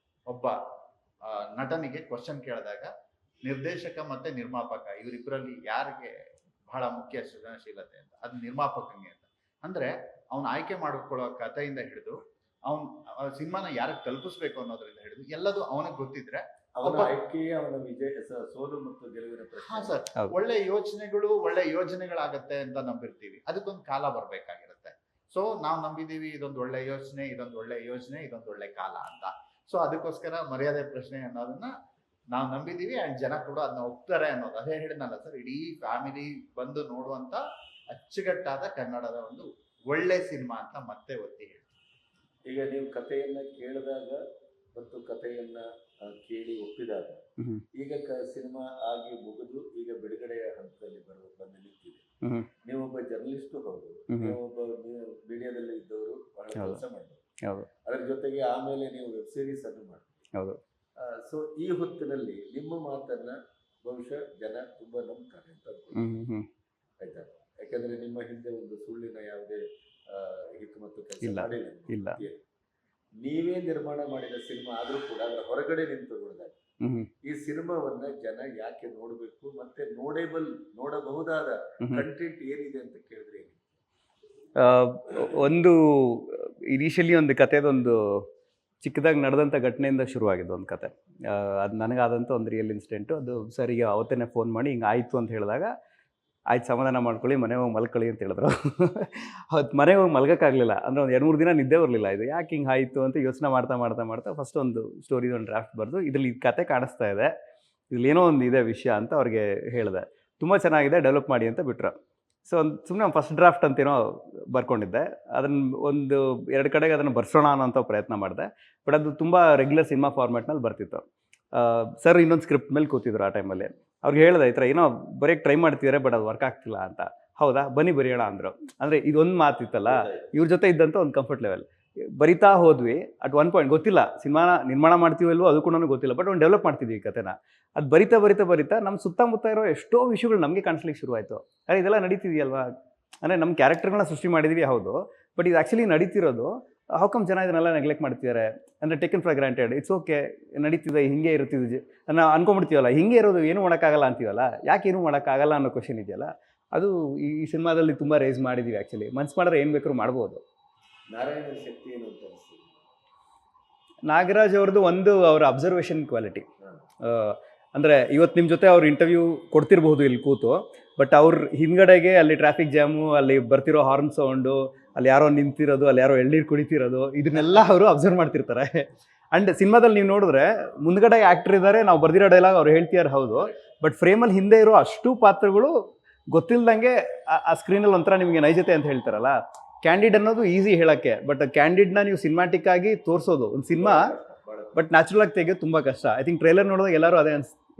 ಒಬ್ಬ ನಟನಿಗೆ ಕ್ವಶನ್ ಕೇಳಿದಾಗ ನಿರ್ದೇಶಕ ಮತ್ತೆ ನಿರ್ಮಾಪಕ ಇವರಿಬ್ಬರಲ್ಲಿ ಯಾರಿಗೆ ಬಹಳ ಮುಖ್ಯ ಸೃಜನಶೀಲತೆ ಅಂತ, ಅದು ನಿರ್ಮಾಪಕನಿಗೆ ಅಂತ. ಅಂದ್ರೆ ಅವ್ನು ಆಯ್ಕೆ ಮಾಡಿಕೊಳ್ಳೋ ಕಥೆಯಿಂದ ಹಿಡಿದು ಅವ್ನು ಸಿನಿಮಾನ ಯಾರಿಗೆ ತಲುಪಿಸ್ಬೇಕು ಅನ್ನೋದ್ರಿಂದ ಹಿಡಿದು ಎಲ್ಲದು ಅವನಿಗೆ ಗೊತ್ತಿದ್ರೆ ಅವನ ಆಯ್ಕೆ, ಅವನ ವಿಜಯ ಸೋಲು ಮತ್ತು ಗೆಲುವಿನ ಪ್ರಶ್ನೆ. ಹಾ ಸರ್, ಒಳ್ಳೆ ಯೋಚನೆಗಳಾಗತ್ತೆ ಅಂತ ನಂಬಿರ್ತೀವಿ. ಅದಕ್ಕೊಂದು ಕಾಲ ಬರ್ಬೇಕಾಗಿರುತ್ತೆ. ಸೊ ನಾವು ನಂಬಿದೀವಿ ಇದೊಂದು ಒಳ್ಳೆ ಯೋಚನೆ, ಇದೊಂದು ಒಳ್ಳೆ ಕಾಲ ಅಂತ. ಸೊ ಅದಕ್ಕೋಸ್ಕರ ಮರ್ಯಾದೆ ಪ್ರಶ್ನೆ ಅನ್ನೋದನ್ನ ನಾವು ನಂಬಿದೀವಿ. ಅಂಡ್ ಜನ ಕೂಡ ಅದನ್ನ ಒಪ್ತಾರೆ ಅನ್ನೋದು. ಅದೇ ಹೇಳಿದ್ನಲ್ಲ ಸರ್, ಇಡೀ ಫ್ಯಾಮಿಲಿ ಬಂದು ನೋಡುವಂತ ಅಚ್ಚುಕಟ್ಟಾದ ಕನ್ನಡದ ಒಂದು ಒಳ್ಳೆ ಸಿನಿಮಾ ಅಂತ ಮತ್ತೆ ಒತ್ತಿ ಹೇಳ್ತೀವಿ. ಈಗ ನೀವು ಕಥೆಯನ್ನ ಕೇಳಿದಾಗ ಮತ್ತು ಕಥೆಯನ್ನ ಕೇಳಿ ಒಪ್ಪಿದಾಗ ಈಗ ಸಿನಿಮಾ ಆಗಿ ಮುಗಿದು ಈಗ ಬಿಡುಗಡೆಯ ಹಂತದಲ್ಲಿ ಬಂದು ನಿಂತಿದೆ. ನೀವೊಬ್ಬ ಜರ್ನಲಿಸ್ಟು ಹೌದು, ನೀವೊಬ್ಬ ಮೀಡಿಯಾದಲ್ಲಿ ಇದ್ದವರು, ಬಹಳ ಕೆಲಸ ಮಾಡಿದ್ರು. ಅದರ ಜೊತೆಗೆ ಆಮೇಲೆ ನೀವು ವೆಬ್ ಸೀರೀಸ್ ಅನ್ನು ಮಾಡಿದ್ರಿ. ಸೊ ಈ ಹೊತ್ತಿನಲ್ಲಿ ನಿಮ್ಮ ಮಾತನ್ನ ಬಹುಶಃ ಜನ ತುಂಬಾ ನಂಬ್ತಾರೆ ಅಂತ ಆಯ್ತಾ? ಯಾಕಂದ್ರೆ ನಿಮ್ಮ ಹಿಂದೆ ಒಂದು ಸುಳ್ಳಿನ ಯಾವುದೇ ಹಿಟ್ಟು ಮತ್ತು ಕೆಲಸ ಮಾಡಿಲ್ಲ. ನೀವೇ ನಿರ್ಮಾಣ ಮಾಡಿದ ಸಿನಿಮಾ ಆದ್ರೂ ಕೂಡ ಅದರ ಹೊರಗಡೆ ನಿಂತು ನೋಡಿದಾಗ ಈ ಸಿನಿಮಾವನ್ನ ಜನ ಯಾಕೆ ನೋಡ್ಬೇಕು, ಮತ್ತೆ ನೋಡಬಹುದಾದ ಕಂಟೆಂಟ್ ಏನಿದೆ ಅಂತ ಕೇಳಿದ್ರೆ ಒಂದು ಇನಿಷಿಯಲಿ ಒಂದು ಕಥೆದೊಂದು ಚಿಕ್ಕದಾಗಿ ನಡೆದಂಥ ಘಟನೆಯಿಂದ ಶುರುವಾಗಿದ್ದು ಒಂದು ಕತೆ. ಅದು ನನಗಾದಂಥ ಒಂದು ರಿಯಲ್ ಇನ್ಸಿಡೆಂಟು. ಅದು ಸರಿಗೆ ಅವತ್ತೇ ಫೋನ್ ಮಾಡಿ ಹಿಂಗೆ ಆಯಿತು ಅಂತ ಹೇಳಿದಾಗ, ಆಯ್ತು ಸಮಾಧಾನ ಮಾಡ್ಕೊಳ್ಳಿ, ಮನೆಗೆ ಹೋಗಿ ಮಲ್ಕೊಳ್ಳಿ ಅಂತ ಹೇಳಿದ್ರು. ಅವತ್ತು ಮನೆಗೆ ಹೋಗಿ ಮಲ್ಗೋಕ್ಕಾಗಲಿಲ್ಲ. ಅಂದರೆ ಒಂದು 2-3 ದಿನ ನಿದ್ದೆ ಬರಲಿಲ್ಲ. ಇದು ಯಾಕೆ ಹಿಂಗೆ ಆಯಿತು ಅಂತ ಯೋಚನೆ ಮಾಡ್ತಾ ಫಸ್ಟ್ ಒಂದು ಸ್ಟೋರಿದೊಂದು ಡ್ರಾಫ್ಟ್ ಬರೆದು, ಇದರಲ್ಲಿ ಈ ಕತೆ ಕಾಣಿಸ್ತಾ ಇದೆ, ಇದ್ರಲ್ಲಿ ಏನೋ ಒಂದು ಇದೆ ವಿಷಯ ಅಂತ ಅವ್ರಿಗೆ ಹೇಳಿದೆ. ತುಂಬ ಚೆನ್ನಾಗಿದೆ, ಡೆವಲಪ್ ಮಾಡಿ ಅಂತ ಬಿಟ್ರು. ಸೊ ಸುಮ್ಮನೆ ಫಸ್ಟ್ ಡ್ರಾಫ್ಟ್ ಅಂತೇನೋ ಬರ್ಕೊಂಡಿದ್ದೆ. ಅದನ್ನು 1-2 ಕಡೆಗೆ ಅದನ್ನು ಬರ್ಸೋಣ ಅನ್ನೋಂಥ ಪ್ರಯತ್ನ ಮಾಡಿದೆ. ಬಟ್ ಅದು ತುಂಬ ರೆಗ್ಯುಲರ್ ಸಿನಿಮಾ ಫಾರ್ಮ್ಯಾಟ್ನಲ್ಲಿ ಬರ್ತಿತ್ತು. ಸರ್ ಇನ್ನೊಂದು ಸ್ಕ್ರಿಪ್ಟ್ ಮೇಲೆ ಕೂತಿದ್ರು ಆ ಟೈಮಲ್ಲಿ. ಅವ್ರಿಗೆ ಹೇಳಿದೆ, ಈ ಥರ ಏನೋ ಬರೆಯೋಕ್ಕೆ ಟ್ರೈ ಮಾಡ್ತಿದ್ದಾರೆ, ಬಟ್ ಅದು ವರ್ಕ್ ಆಗ್ತಿಲ್ಲ ಅಂತ. ಹೌದಾ, ಬನ್ನಿ ಬರೆಯೋಣ ಅಂದರು. ಅಂದರೆ ಇದೊಂದು ಮಾತಿತ್ತಲ್ಲ, ಇವ್ರ ಜೊತೆ ಇದ್ದಂಥ ಒಂದು ಕಂಫರ್ಟ್ ಲೆವೆಲ್. ಬರಿತಾ ಹೋದ್ವಿ. ಅಟ್ ಒನ್ ಪಾಯಿಂಟ್ ಗೊತ್ತಿಲ್ಲ ಸಿನಿಮಾನ ನಿರ್ಮಾಣ ಮಾಡ್ತೀವಲ್ವೋ ಅದು ಕೂಡ ಗೊತ್ತಿಲ್ಲ, ಬಟ್ ಒಂದು ಡೆವಲಪ್ ಮಾಡ್ತಿದ್ವಿ ಈ ಕಥೆನ. ಅದು ಬರಿತಾ ನಮ್ಮ ಸುತ್ತಮುತ್ತ ಇರೋ ಎಷ್ಟೋ ವಿಷಯಗಳು ನಮಗೆ ಕಾಣಿಸ್ಲಿಕ್ಕೆ ಶುರುವಾಯಿತು. ಅರೆ ಇದೆಲ್ಲ ನಡೀತಿದೆಯಲ್ವಾ, ಅಂದರೆ ನಮ್ಮ ಕ್ಯಾರೆಕ್ಟರ್ಗಳನ್ನ ಸೃಷ್ಟಿ ಮಾಡಿದ್ವಿ ಹೌದು, ಬಟ್ ಇದು ಆ್ಯಕ್ಚುಲಿ ನಡೀತಿರೋದು. ಹೌಕಮ್ ಜನ ಇದನ್ನೆಲ್ಲ ನೆಗ್ಲೆಕ್ಟ್ ಮಾಡ್ತಿದ್ದಾರೆ, ಅಂದರೆ taken for granted, it's okay, ನಡೀತಿದೆ, ಹಿಂಗೆ ಇರುತ್ತಿದೆ ನಾವು ಅನ್ಕೊಂಡ್ಬಿಡ್ತೀವಲ್ಲ, ಹಿಂಗೆ ಇರೋದು ಏನೂ ಮಾಡೋಕ್ಕಾಗಲ್ಲ ಅಂತೀವಲ್ಲ, ಯಾಕೆ ಏನೂ ಮಾಡೋಕ್ಕಾಗಲ್ಲ ಅನ್ನೋ ಕ್ವಶನ್ ಇದೆಯಲ್ಲ, ಅದು ಈ ಸಿನಿಮಾದಲ್ಲಿ ತುಂಬ ರೇಸ್ ಮಾಡಿದ್ದೀವಿ. ಆ್ಯಕ್ಚುಲಿ ಮನ್ಸು ಮಾಡಿದ್ರೆ ಏನು ಬೇಕಾದ್ರೂ ಮಾಡ್ಬೋದು. ನಾರಾಯಣ ಶಕ್ತಿ ಏನು ಅಂತ ನಾಗರಾಜ್ ಅವ್ರದ್ದು ಒಂದು ಅವರ ಅಬ್ಸರ್ವೇಷನ್ ಕ್ವಾಲಿಟಿ. ಅಂದರೆ ಇವತ್ತು ನಿಮ್ಮ ಜೊತೆ ಅವ್ರು ಇಂಟರ್ವ್ಯೂ ಕೊಡ್ತಿರ್ಬೋದು ಇಲ್ಲಿ ಕೂತು, ಬಟ್ ಅವ್ರ ಹಿಂದ್ಗಡೆಗೆ ಅಲ್ಲಿ ಟ್ರಾಫಿಕ್ ಜಾಮು, ಅಲ್ಲಿ ಬರ್ತಿರೋ ಹಾರ್ನ್ ಸೌಂಡು, ಅಲ್ಲಿ ಯಾರೋ ನಿಂತಿರೋದು, ಅಲ್ಲಿ ಯಾರೋ ಎಳ್ನೀರು ಕುಡಿತಿರೋದು, ಇದನ್ನೆಲ್ಲ ಅವರು ಅಬ್ಸರ್ವ್ ಮಾಡ್ತಿರ್ತಾರೆ. ಆ್ಯಂಡ್ ಸಿನಿಮಾದಲ್ಲಿ ನೀವು ನೋಡಿದ್ರೆ ಮುಂದ್ಗಡೆ ಆ್ಯಕ್ಟರ್ ಇದ್ದಾರೆ, ನಾವು ಬರ್ದಿರೋ ಡೈಲಾಗ್ ಅವ್ರು ಹೇಳ್ತಿದ್ದಾರೆ ಹೌದು, ಬಟ್ ಫ್ರೇಮಲ್ಲಿ ಹಿಂದೆ ಇರೋ ಅಷ್ಟು ಪಾತ್ರಗಳು ಗೊತ್ತಿಲ್ದಂಗೆ ಆ ಸ್ಕ್ರೀನಲ್ಲಿ ಒಂಥರ ನಿಮಗೆ ನೈಜತೆ ಅಂತ ಹೇಳ್ತಾರಲ್ಲ, ಕ್ಯಾಂಡಿಡ್ ಅನ್ನೋದು ಈಸಿ ಹೇಳೋಕ್ಕೆ, ಬಟ್ ಕ್ಯಾಂಡಿಡ್ನ ನೀವು ಸಿನಿಮ್ಯಾಟಿಕ್ ಆಗಿ ತೋರಿಸೋದು ಒಂದು ಸಿನಿಮಾ, ಬಟ್ ನ್ಯಾಚುರಲ್ ಆಗಿ ತೆಗೆಯೋದು ತುಂಬ ಕಷ್ಟ. ಐ ಥಿಂಕ್ ಟ್ರೈಲರ್ ನೋಡಿದಾಗ ಎಲ್ಲರೂ ಅದೇ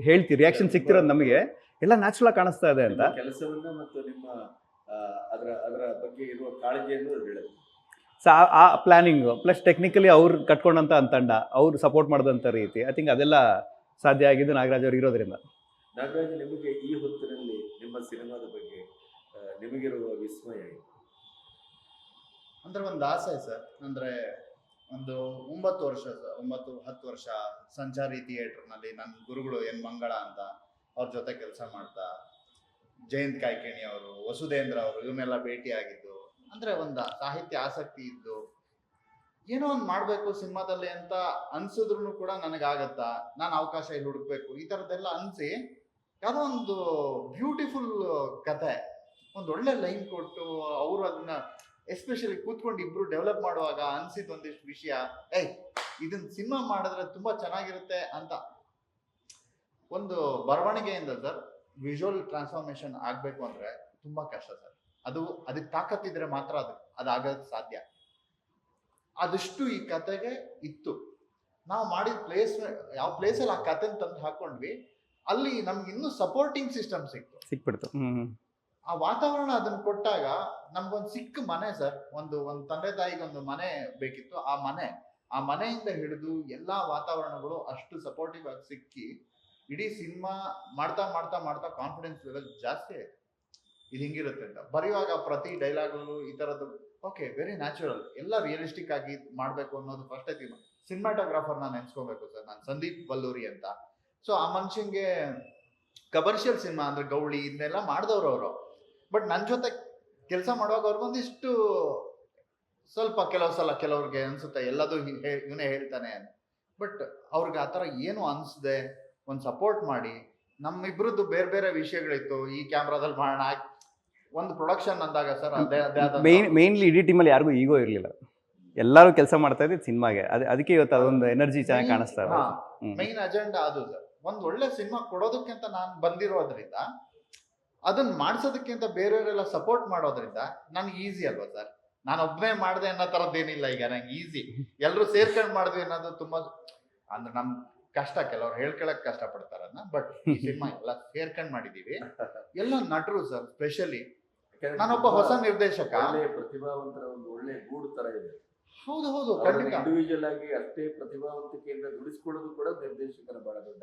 ಹೇಳ್ತೀವಿ, ರಿಯಾಕ್ಷನ್ ಸಿಗ್ತಿರೋದು ನಮಗೆ ಎಲ್ಲ ನ್ಯಾಚುರಲ್ ಆಗಿ ಕಾಣಿಸ್ತಾ ಇದೆ ಅಂತ. ಕೆಲಸವನ್ನ ಮತ್ತು ನಿಮ್ಮ ಅದರ ಬಗ್ಗೆ ಇರುವ ಕಾಳಜಿಯನ್ನು ಹೇಳೋದು. ಸೊ ಆ ಪ್ಲಾನಿಂಗು ಪ್ಲಸ್ ಟೆಕ್ನಿಕಲಿ ಅವ್ರು ಕಟ್ಕೊಂಡಂಥ ತಂಡ, ಅವ್ರು ಸಪೋರ್ಟ್ ಮಾಡಿದಂಥ ರೀತಿ, ಐ ಥಿಂಕ್ ಅದೆಲ್ಲ ಸಾಧ್ಯ ಆಗಿದ್ದು ನಾಗರಾಜ್ ಅವ್ರು ಇರೋದ್ರಿಂದ. ನಾಗರಾಜ್, ನಿಮಗೆ ಈ ಹೊತ್ತಿನಲ್ಲಿ ನಿಮ್ಮ ಸಿನಿಮಾದ ಬಗ್ಗೆ ನಿಮಗಿರುವ ವಿಸ್ಮಯ ಏನು? ಅಂದ್ರೆ ಒಂದು ಆಸೆ ಸರ್, ಅಂದ್ರೆ ಒಂದು 9-10 ವರ್ಷ ಸಂಚಾರಿ ಥಿಯೇಟರ್ನಲ್ಲಿ ನನ್ನ ಗುರುಗಳು ಎನ್ ಮಂಗಳ ಅಂತ ಅವ್ರ ಜೊತೆ ಕೆಲಸ ಮಾಡ್ತಾ, ಜಯಂತ್ ಕಾಯ್ಕಿಣಿ ಅವರು, ವಸುಧೇಂದ್ರ ಅವರು, ಇವನ್ನೆಲ್ಲ ಭೇಟಿಯಾಗಿದ್ದು, ಅಂದ್ರೆ ಒಂದು ಸಾಹಿತ್ಯ ಆಸಕ್ತಿ ಇದ್ದು ಏನೋ ಒಂದು ಮಾಡಬೇಕು ಸಿನಿಮಾದಲ್ಲಿ ಅಂತ ಅನ್ಸಿದ್ರು ಕೂಡ ನನಗಾಗತ್ತಾ, ನಾನು ಅವಕಾಶ ಇಲ್ಲಿ ಹುಡುಕ್ಬೇಕು, ಈ ಥರದ್ದೆಲ್ಲ ಅನಿಸಿ ಯಾವುದೋ ಒಂದು ಬ್ಯೂಟಿಫುಲ್ ಕತೆ, ಒಂದು ಒಳ್ಳೆ ಲೈನ್ ಕೊಟ್ಟು ಅವರು ಅದನ್ನ ಎಸ್ಪೆಷಲಿ ಕೂತ್ಕೊಂಡು ಇಬ್ರು ಡೆವಲಪ್ ಮಾಡುವಾಗ ಅನ್ಸಿದ್ ಒಂದಿಷ್ಟು ವಿಷಯ, ಇದನ್ನ ಸಿನಿಮಾ ಮಾಡಿದ್ರೆ ತುಂಬಾ ಚೆನ್ನಾಗಿರುತ್ತೆ ಅಂತ. ಒಂದು ಬರವಣಿಗೆಯಿಂದ ಸರ್ ವಿಜುವಲ್ ಟ್ರಾನ್ಸ್ಫಾರ್ಮೇಶನ್ ಆಗ್ಬೇಕು ಅಂದ್ರೆ ತುಂಬಾ ಕಷ್ಟ ಸರ್. ಅದಕ್ಕೆ ತಾಕತ್ತಿದ್ರೆ ಮಾತ್ರ ಅದಾಗೋದಕ್ಕೆ ಸಾಧ್ಯ. ಅದಷ್ಟು ಈ ಕತೆಗೆ ಇತ್ತು. ನಾವು ಮಾಡಿದ ಯಾವ ಪ್ಲೇಸಲ್ಲಿ ಆ ಕತೆ ತಂದು ಹಾಕೊಂಡ್ವಿ, ಅಲ್ಲಿ ನಮ್ಗೆ ಇನ್ನೂ ಸಪೋರ್ಟಿಂಗ್ ಸಿಸ್ಟಮ್ ಸಿಕ್ಬಿಡ್ತು. ಆ ವಾತಾವರಣ ಅದನ್ನ ಕೊಟ್ಟಾಗ ನಮ್ಗೊಂದು ಸಿಕ್ಕ ಮನೆ ಸರ್, ಒಂದು ತಂದೆ ತಾಯಿಗೆ ಒಂದು ಮನೆ ಬೇಕಿತ್ತು. ಆ ಮನೆಯಿಂದ ಹಿಡಿದು ಎಲ್ಲಾ ವಾತಾವರಣಗಳು ಅಷ್ಟು ಸಪೋರ್ಟಿವ್ ಆಗಿ ಸಿಕ್ಕಿ ಇಡೀ ಸಿನಿಮಾ ಮಾಡ್ತಾ ಮಾಡ್ತಾ ಮಾಡ್ತಾ ಕಾನ್ಫಿಡೆನ್ಸ್ ಲೆವೆಲ್ ಜಾಸ್ತಿ ಆಯ್ತು. ಇದು ಹಿಂಗಿರುತ್ತೆ ಅಂತ ಬರೆಯುವಾಗ ಪ್ರತಿ ಡೈಲಾಗಲ್ಲೂ ಈ ತರದ್ದು ಓಕೆ ವೆರಿ ನ್ಯಾಚುರಲ್, ಎಲ್ಲ ರಿಯಲಿಸ್ಟಿಕ್ ಆಗಿ ಮಾಡ್ಬೇಕು ಅನ್ನೋದು ಫಸ್ಟ್ ಐತಿ. ಸಿನಿಮಾಟೋಗ್ರಾಫರ್ ನಾನು ನೆನ್ಸ್ಕೋಬೇಕು ಸರ್, ನಾನು ಸಂದೀಪ್ ವಲ್ಲೂರಿ ಅಂತ. ಸೊ ಆ ಮನುಷ್ಯಂಗೆ ಕಮರ್ಷಿಯಲ್ ಸಿನಿಮಾ ಅಂದ್ರೆ ಗೌಳಿ ಇದನ್ನೆಲ್ಲ ಮಾಡಿದವ್ರು ಅವರು. ಬಟ್ ನನ್ನ ಜೊತೆ ಕೆಲಸ ಮಾಡುವಾಗ ಅವ್ರಿಗೊಂದಿಷ್ಟು ಸ್ವಲ್ಪ ಕೆಲವ್ರಿಗೆ ಅನ್ಸುತ್ತೆ ಎಲ್ಲದೂ ಇವನೇ ಹೇಳ್ತಾನೆ ಅಂತ. ಬಟ್ ಅವ್ರಿಗೆ ಆ ಥರ ಏನು ಅನ್ಸದೆ ಒಂದು ಸಪೋರ್ಟ್ ಮಾಡಿ, ನಮ್ಮಿಬ್ರದ್ದು ಬೇರೆ ಬೇರೆ ವಿಷಯಗಳಿತ್ತು, ಈ ಕ್ಯಾಮ್ರಾದಲ್ಲಿ ಮಾಡೋಣ ಒಂದು ಪ್ರೊಡಕ್ಷನ್ ಅಂದಾಗ ಸರ್ ಮೇನ್ಲಿ ಇಡೀ ಟೀಮಲ್ಲಿ ಯಾರಿಗೂ ಈಗೋ ಇರಲಿಲ್ಲ, ಎಲ್ಲರೂ ಕೆಲಸ ಮಾಡ್ತಾ ಇದ್ದಿದ್ದು ಸಿನಿಮಾಗೆ. ಅದಕ್ಕೆ ಇವತ್ತು ಅದೊಂದು ಎನರ್ಜಿ ಚೆನ್ನಾಗಿ ಕಾಣಿಸ್ತಾ ಇದೆ. ಮೈನ್ ಅಜೆಂಡಾ ಅದು ಸರ್. ಒಂದು ಒಳ್ಳೆ ಸಿನಿಮಾ ಕೊಡೋದಕ್ಕಿಂತ ನಾನು ಬಂದಿರೋದ್ರಿಂದ, ಅದನ್ನ ಮಾಡ್ಸೋದಕ್ಕಿಂತ ಬೇರೆಯವರೆಲ್ಲ ಸಪೋರ್ಟ್ ಮಾಡೋದ್ರಿಂದ ನನ್ಗೆ ಈಸಿ ಅಲ್ವಾ ಸರ್. ನಾನು ಒಬ್ಬನೇ ಮಾಡಿದೆ ಅನ್ನೋ ಥರದ್ದೇನಿಲ್ಲ. ಈಗ ನಂಗೆ ಈಸಿ, ಎಲ್ಲರೂ ಸೇರ್ಕೊಂಡು ಮಾಡಿದ್ವಿ ಅನ್ನೋದು ತುಂಬಾ ಅಂದ್ರೆ ನಮ್ ಕಷ್ಟ. ಕೆಲವ್ರು ಹೇಳ್ಕೊಳಕ್ ಕಷ್ಟ ಪಡ್ತಾರ ಅದನ್ನ. ಬಟ್ ಈ ಸಿನಿಮಾ ಎಲ್ಲ ಸೇರ್ಕೊಂಡ್ ಮಾಡಿದೀವಿ, ಎಲ್ಲ ನಟರು ಸರ್. ಸ್ಪೆಷಲಿ ನಾನೊಬ್ಬ ಹೊಸ ನಿರ್ದೇಶಕ, ಪ್ರತಿಭಾವಂತರ ಒಂದು ಒಳ್ಳೆ ಗೂಡು ತರ ಇದೆ. ಹೌದು ಖಂಡಿತ. ಇಂಡಿವಿಜುವಲ್ ಆಗಿ ಅಷ್ಟೇ ಪ್ರತಿಭಾವಂತಿಕೆಯಿಂದ ದುಡಿಸ್ಕೊಳ್ಳೋದು ಕೂಡ ನಿರ್ದೇಶಕರ ಬಹಳ ದೊಡ್ಡ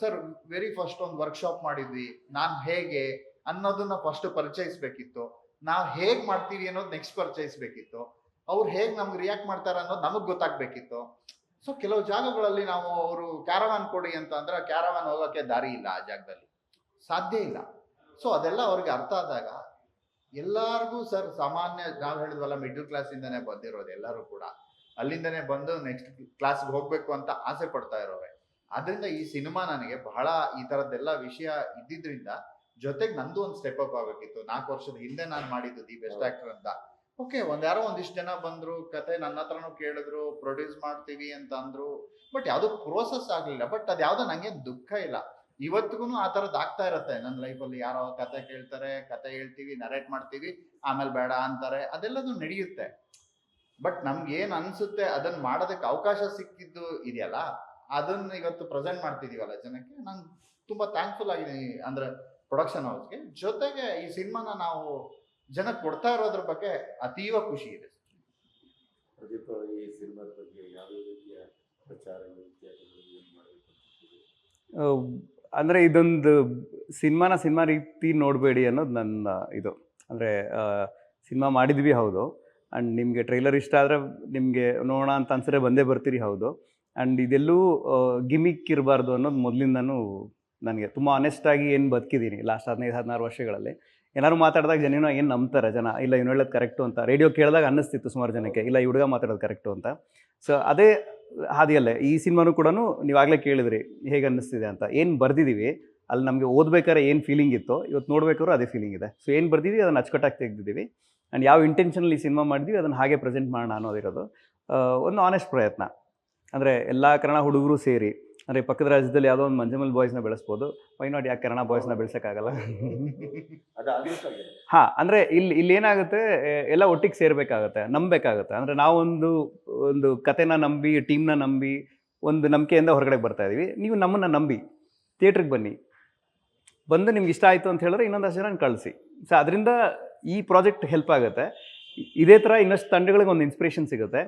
ಸರ್. ವೆರಿ ಫಸ್ಟ್ ಒಂದು ವರ್ಕ್ಶಾಪ್ ಮಾಡಿದ್ವಿ. ನಾನ್ ಹೇಗೆ ಅನ್ನೋದನ್ನ ಫಸ್ಟ್ ಪರಿಚಯಿಸ್ಬೇಕಿತ್ತು, ನಾವ್ ಹೇಗ್ ಮಾಡ್ತೀವಿ ಅನ್ನೋದು ನೆಕ್ಸ್ಟ್ ಪರಿಚಯಿಸ್ಬೇಕಿತ್ತು, ಅವ್ರು ಹೇಗ್ ನಮ್ಗೆ ರಿಯಾಕ್ಟ್ ಮಾಡ್ತಾರ ಅನ್ನೋದು ನಮಗ್ ಗೊತ್ತಾಗ್ಬೇಕಿತ್ತು. ಸೊ ಕೆಲವು ಜಾಗಗಳಲ್ಲಿ ನಾವು ಅವರು ಕ್ಯಾರವಾನ್ ಕೊಡಿ ಅಂತ ಅಂದ್ರೆ ಕ್ಯಾರವಾನ್ ಹೋಗೋಕೆ ದಾರಿ ಇಲ್ಲ, ಆ ಜಾಗದಲ್ಲಿ ಸಾಧ್ಯ ಇಲ್ಲ. ಸೊ ಅದೆಲ್ಲ ಅವ್ರಿಗೆ ಅರ್ಥ ಆದಾಗ ಎಲ್ಲಾರ್ಗೂ ಸರ್ ಸಾಮಾನ್ಯ ನಾವು ಹೇಳಿದ್ವಲ್ಲ ಮಿಡ್ಲ್ ಕ್ಲಾಸ್ ಇಂದಾನೆ ಬಂದಿರೋದು, ಎಲ್ಲರೂ ಕೂಡ ಅಲ್ಲಿಂದನೇ ಬಂದು ನೆಕ್ಸ್ಟ್ ಕ್ಲಾಸ್ಗೆ ಹೋಗ್ಬೇಕು ಅಂತ ಆಸೆ ಪಡ್ತಾ ಇರೋರೆ. ಆದ್ರಿಂದ ಈ ಸಿನಿಮಾ ನನಗೆ ಬಹಳ ಈ ತರದ್ದೆಲ್ಲ ವಿಷಯ ಇದ್ದಿದ್ರಿಂದ ಜೊತೆಗೆ ನಂದು ಒಂದು ಸ್ಟೆಪ್ ಅಪ್ ಆಗಬೇಕಿತ್ತು. 4 ವರ್ಷದ ಹಿಂದೆ ನಾನು ಮಾಡಿದ್ದು ದಿ ಬೆಸ್ಟ್ ಆಕ್ಟರ್ ಅಂತ. ಓಕೆ, ಯಾರೋ ಒಂದಿಷ್ಟು ಜನ ಬಂದ್ರು, ಕತೆ ನನ್ನ ಹತ್ರನೂ ಕೇಳಿದ್ರು, ಪ್ರೊಡ್ಯೂಸ್ ಮಾಡ್ತೀವಿ ಅಂತ ಅಂದ್ರು. ಬಟ್ ಯಾವ್ದು ಪ್ರೋಸೆಸ್ ಆಗ್ಲಿಲ್ಲ. ಬಟ್ ಅದ್ ಯಾವ್ದೋ ನಂಗೆ ದುಃಖ ಇಲ್ಲ. ಇವತ್ತಿಗೂ ಆ ಥರದ್ದು ಆಗ್ತಾ ಇರತ್ತೆ ನನ್ನ ಲೈಫಲ್ಲಿ. ಯಾರೋ ಕತೆ ಕೇಳ್ತಾರೆ, ಕತೆ ಹೇಳ್ತೀವಿ, ನರೇಟ್ ಮಾಡ್ತೀವಿ, ಆಮೇಲೆ ಬೇಡ ಅಂತಾರೆ, ಅದೆಲ್ಲದು ನಡೆಯುತ್ತೆ. ಬಟ್ ನಮ್ಗೆ ಏನ್ ಅನ್ಸುತ್ತೆ ಅದನ್ನ ಮಾಡೋದಕ್ಕೆ ಅವಕಾಶ ಸಿಕ್ಕಿದ್ದು ಇದೆಯಲ್ಲ, ಅದನ್ನ ಇವತ್ತು ಪ್ರೆಸೆಂಟ್ ಮಾಡ್ತಿದೀವಲ್ಲ ಜನಕ್ಕೆ. ನಾನು ತುಂಬಾ ಥ್ಯಾಂಕ್ಫುಲ್ ಆಗಿದ್ದೀನಿ ಅಂದ್ರೆ ಪ್ರೊಡಕ್ಷನ್ ಹೌಸ್ಗೆ. ಜೊತೆಗೆ ಈ ಸಿನಿಮಾನ ನಾವು ಜನಕ್ಕೆ ಕೊಡ್ತಾ ಇರೋದ್ರ ಬಗ್ಗೆ ಅತೀವ ಖುಷಿ ಇದೆ. ಪ್ರದೀಪ್, ಈ ಸಿನಿಮಾದ ಬಗ್ಗೆ ಯಾವುದೇ ರೀತಿಯ ಪ್ರಚಾರ ಅಂದರೆ ಇದೊಂದು ಸಿನಿಮಾ ರೀತಿ ನೋಡಬೇಡಿ ಅನ್ನೋದು ನನ್ನ ಇದು. ಅಂದರೆ ಸಿನಿಮಾ ಮಾಡಿದ್ವಿ ಹೌದು, ಆ್ಯಂಡ್ ನಿಮಗೆ ಟ್ರೈಲರ್ ಇಷ್ಟ ಆದರೆ ನಿಮಗೆ ನೋಡೋಣ ಅಂತ ಅನ್ಸರೆ ಬಂದೇ ಬರ್ತೀರಿ ಹೌದು. ಆ್ಯಂಡ್ ಇದೆಲ್ಲೂ ಗಿಮಿಕ್ ಇರಬಾರ್ದು ಅನ್ನೋದು ಮೊದಲಿಂದನೂ ನನಗೆ ತುಂಬ ಆನೆಸ್ಟಾಗಿ ಏನು ಬದುಕಿದ್ದೀನಿ ಲಾಸ್ಟ್ 15-16 ವರ್ಷಗಳಲ್ಲಿ. ಏನಾದ್ರು ಮಾತಾಡಿದಾಗ ಜನ ಏನು ನಂಬ್ತಾರೆ ಜನ, ಇಲ್ಲ ಇವ್ನು ಹೇಳೋದು ಕರೆಕ್ಟು ಅಂತ. ರೇಡಿಯೋ ಕೇಳಿದಾಗ ಅನ್ನಿಸ್ತಿತ್ತು ಸುಮಾರು ಜನಕ್ಕೆ, ಇಲ್ಲ ಈ ಹುಡುಗ ಮಾತಾಡೋದು ಕರೆಕ್ಟು ಅಂತ. ಸೊ ಅದೇ ಹಾದಿಯಲ್ಲೇ ಈ ಸಿನಿಮಾನು ಕೂಡ ನೀವಾಗಲೇ ಕೇಳಿದ್ರಿ ಹೇಗೆ ಅನ್ನಿಸ್ತಿದೆ ಅಂತ. ಏನು ಬರ್ದಿದ್ದೀವಿ ಅಲ್ಲಿ ನಮಗೆ ಓದ್ಬೇಕಾದ್ರೆ ಏನು ಫೀಲಿಂಗ್ ಇತ್ತು, ಇವತ್ತು ನೋಡ್ಬೇಕಾದ್ರೂ ಅದೇ ಫೀಲಿಂಗ್ ಇದೆ. ಸೊ ಏನು ಬರ್ದಿದ್ದೀವಿ ಅದನ್ನು ಅಚ್ಚುಕಟ್ಟಾಗಿ ತೆಗೆದಿದ್ದೀವಿ. ಆ್ಯಂಡ್ ಯಾವ ಇಂಟೆನ್ಷನಲ್ಲಿ ಈ ಸಿನಿಮಾ ಮಾಡಿದ್ವಿ ಅದನ್ನು ಹಾಗೆ ಪ್ರೆಸೆಂಟ್ ಮಾಡೋಣ ಅನ್ನೋದಿರೋದು ಒಂದು ಆನೆಸ್ಟ್ ಪ್ರಯತ್ನ. ಅಂದರೆ ಎಲ್ಲ ಕನ್ನಡ ಹುಡುಗರು ಸೇರಿ, ಅಂದರೆ ಪಕ್ಕದ ರಾಜ್ಯದಲ್ಲಿ ಯಾವುದೋ ಒಂದು ಮಂಜಮಲ್ ಬಾಯ್ಸ್ನ ಬೆಳೆಸ್ಬೋದು, ವೈ ನಾಟ್ ಯಾಕೆ ಕನ್ನಡ ಬಾಯ್ಸ್ನ ಬೆಳೆಸೋಕ್ಕಾಗಲ್ಲ? ಹಾಂ, ಅಂದರೆ ಇಲ್ಲಿ ಏನಾಗುತ್ತೆ, ಎಲ್ಲ ಒಟ್ಟಿಗೆ ಸೇರಬೇಕಾಗತ್ತೆ, ನಂಬಬೇಕಾಗತ್ತೆ. ಅಂದರೆ ನಾವೊಂದು ಒಂದು ಕತೆನ ನಂಬಿ, ಟೀಮ್ನ ನಂಬಿ, ಒಂದು ನಂಬಿಕೆಯಿಂದ ಹೊರಗಡೆ ಬರ್ತಾ ಇದೀವಿ. ನೀವು ನಮ್ಮನ್ನು ನಂಬಿ ಥಿಯೇಟ್ರಿಗೆ ಬನ್ನಿ, ಬಂದು ನಿಮ್ಗೆ ಇಷ್ಟ ಆಯಿತು ಅಂತ ಹೇಳಿದ್ರೆ ಇನ್ನೊಂದಷ್ಟು ಜನ ಕಳಿಸಿ. ಸೊ ಅದರಿಂದ ಈ ಪ್ರಾಜೆಕ್ಟ್ ಹೆಲ್ಪ್ ಆಗುತ್ತೆ. ಇದೇ ಥರ ಇನ್ನಷ್ಟು ತಂಡಗಳಿಗೆ ಒಂದು ಇನ್ಸ್ಪಿರೇಷನ್ ಸಿಗುತ್ತೆ.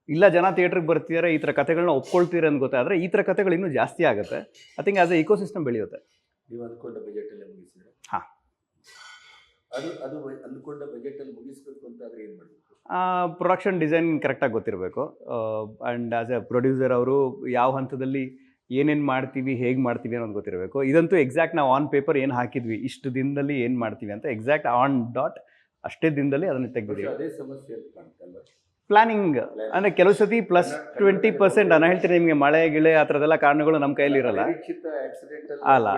ಇಲ್ಲ, ಜನ ಥಿಯೇಟ್ರಿಗೆ ಬರ್ತಿದ್ದಾರೆ, ಈ ಥರ ಕತೆಗಳನ್ನ ಒಪ್ಕೊಳ್ತೀರ ಅಂತ ಗೊತ್ತಾದರೆ ಈ ಥರ ಕತೆಗಳು ಇನ್ನೂ ಜಾಸ್ತಿ ಆಗುತ್ತೆ. I think as A ecosystem ಬೆಳೆಯುತ್ತೆ. ನೀವು ಅಂದ್ಕೊಂಡ ಬಜೆಟಲ್ಲಿ ಮುಗಿಸಿದ್ರೆ? ಹಾಂ, ಅದು ಅಂದ್ಕೊಂಡ ಬಜೆಟಲ್ಲಿ ಮುಗಿಸ್ಬೇಕು ಅಂತಾದರೆ ಏನು ಮಾಡಬೇಕು? ಪ್ರೊಡಕ್ಷನ್ ಡಿಸೈನ್ ಕರೆಕ್ಟಾಗಿ ಗೊತ್ತಿರಬೇಕು. ಆ್ಯಂಡ್ ಆಸ್ ಎ ಪ್ರೊಡ್ಯೂಸರ್ ಅವರು ಯಾವ ಹಂತದಲ್ಲಿ ಏನೇನು ಮಾಡ್ತೀವಿ, ಹೇಗೆ ಮಾಡ್ತೀವಿ ಅನ್ನೋದು ಗೊತ್ತಿರಬೇಕು. ಇದಂತೂ ಎಕ್ಸಾಕ್ಟ್ ನಾವು ಆನ್ ಪೇಪರ್ ಏನು ಹಾಕಿದ್ವಿ, ಇಷ್ಟು ದಿನದಲ್ಲಿ ಏನು ಮಾಡ್ತೀವಿ ಅಂತ ಎಕ್ಸಾಕ್ಟ್ ಆನ್ ಡಾಟ್ ಅಷ್ಟೇ ದಿನದಲ್ಲಿ ಅದನ್ನು ತೆಗೆದಿದ್ದೀವಿ. ಅದೇ ಸಮಸ್ಯೆ ಅಂತ ಕಾಣ್ತಲ್ಲ. ಪ್ಲಾನಿಂಗ್ ಅಂದರೆ ಕೆಲವು ಸತಿ +20%. ನಾನು ಹೇಳ್ತೀನಿ ನಿಮಗೆ, ಮಳೆ ಗಿಳೆ ಆ ಥರದ್ದೆಲ್ಲ ಕಾರಣಗಳು ನಮ್ಮ ಕೈಯಲ್ಲಿ ಇರಲ್ಲ. ಅಲ್ಲ,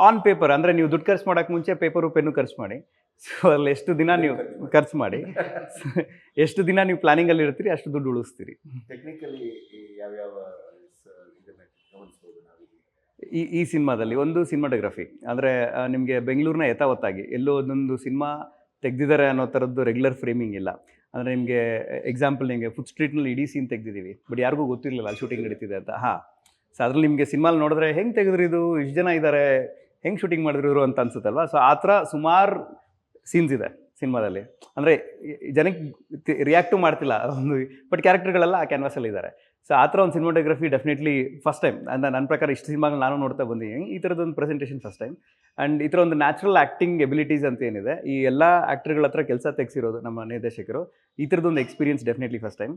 ಆನ್ ಪೇಪರ್ ಅಂದರೆ ನೀವು ದುಡ್ಡು ಖರ್ಚು ಮಾಡೋಕ್ಕೆ ಮುಂಚೆ ಪೇಪರು ಪೆನ್ನು ಖರ್ಚು ಮಾಡಿ. ಸೊ ಅಲ್ಲಿ ಎಷ್ಟು ದಿನ ನೀವು ಖರ್ಚು ಮಾಡಿ, ಎಷ್ಟು ದಿನ ನೀವು ಪ್ಲಾನಿಂಗಲ್ಲಿ ಇರ್ತೀರಿ ಅಷ್ಟು ದುಡ್ಡು ಉಳಿಸ್ತೀರಿ. ಟೆಕ್ನಿಕಲಿ ಯಾವ್ಯಾವ ಗಮನಿಸ್ಬೋದು ನಾವು? ಈ ಸಿನಿಮಾದಲ್ಲಿ ಒಂದು ಸಿನಿಮಾಟೋಗ್ರಫಿ ಅಂದರೆ ನಿಮಗೆ ಬೆಂಗಳೂರಿನ ಯಥಾವತ್ತಾಗಿ ಎಲ್ಲೋ ಒಂದೊಂದು ಸಿನಿಮಾ ತೆಗೆದಿದ್ದಾರೆ ಅನ್ನೋ ಥರದ್ದು ರೆಗ್ಯುಲರ್ ಫ್ರೇಮಿಂಗ್ ಇಲ್ಲ. ಅಂದರೆ ನಿಮಗೆ ಎಕ್ಸಾಂಪಲ್, ನಿಮಗೆ ಫುಡ್ ಸ್ಟ್ರೀಟ್ನಲ್ಲಿ ಇಡೀ ಸೀನ್ ತೆಗೆದಿದ್ದೀವಿ, ಬಟ್ ಯಾರಿಗೂ ಗೊತ್ತಿರಲಿಲ್ಲ ಶೂಟಿಂಗ್ ನಡೀತಿದೆ ಅಂತ. ಹಾಂ, ಸೊ ಅದ್ರಲ್ಲಿ ನಿಮಗೆ ಸಿನಿಮಾಲಿ ನೋಡಿದ್ರೆ ಹೆಂಗೆ ತೆಗೆದ್ರು, ಇದು ಇಷ್ಟು ಜನ ಇದ್ದಾರೆ, ಹೆಂಗೆ ಶೂಟಿಂಗ್ ಮಾಡಿದ್ರು ಇವರು ಅಂತ ಅನ್ಸುತ್ತಲ್ವ. ಸೊ ಆ ಥರ ಸುಮಾರು ಸೀನ್ಸ್ ಇದೆ ಸಿನಿಮಾದಲ್ಲಿ. ಅಂದರೆ ಜನಕ್ಕೆ ರಿಯಾಕ್ಟು ಮಾಡ್ತಿಲ್ಲ ಒಂದು, ಬಟ್ ಕ್ಯಾರೆಕ್ಟರ್ಗಳೆಲ್ಲ ಆ ಕ್ಯಾನ್ವಾಸಲ್ಲಿ ಇದ್ದಾರೆ. ಸೊ ಆ ಥರ ಒಂದು ಸಿನಿಮಾಟೋಗ್ರಫಿ ಡೆಫಿನೆಟ್ಲಿ ಫಸ್ಟ್ ಟೈಮ್. ಅಂದರೆ ನನ್ನ ಪ್ರಕಾರ ಇಷ್ಟು ಸಿನಿಮಾಗಳು ನಾನು ನೋಡ್ತಾ ಬಂದಿದ್ದೀನಿ, ಈ ಥರದೊಂದು ಪ್ರೆಸೆಂಟೇಷನ್ ಫಸ್ಟ್ ಟೈಮ್. ಆ್ಯಂಡ್ ಈ ಥರ ಒಂದು ನ್ಯಾಚುರಲ್ ಆ್ಯಕ್ಟಿಂಗ್ ಎಬಿಲಿಟೀಸ್ ಅಂತ ಏನಿದೆ, ಈ ಎಲ್ಲ ಆ್ಯಕ್ಟರ್ಗಳ ಹತ್ರ ಕೆಲಸ ತೆಗೆಸಿರೋದು ನಮ್ಮ ನಿರ್ದೇಶಕರು. ಈ ಥರದೊಂದು experience definitely first time.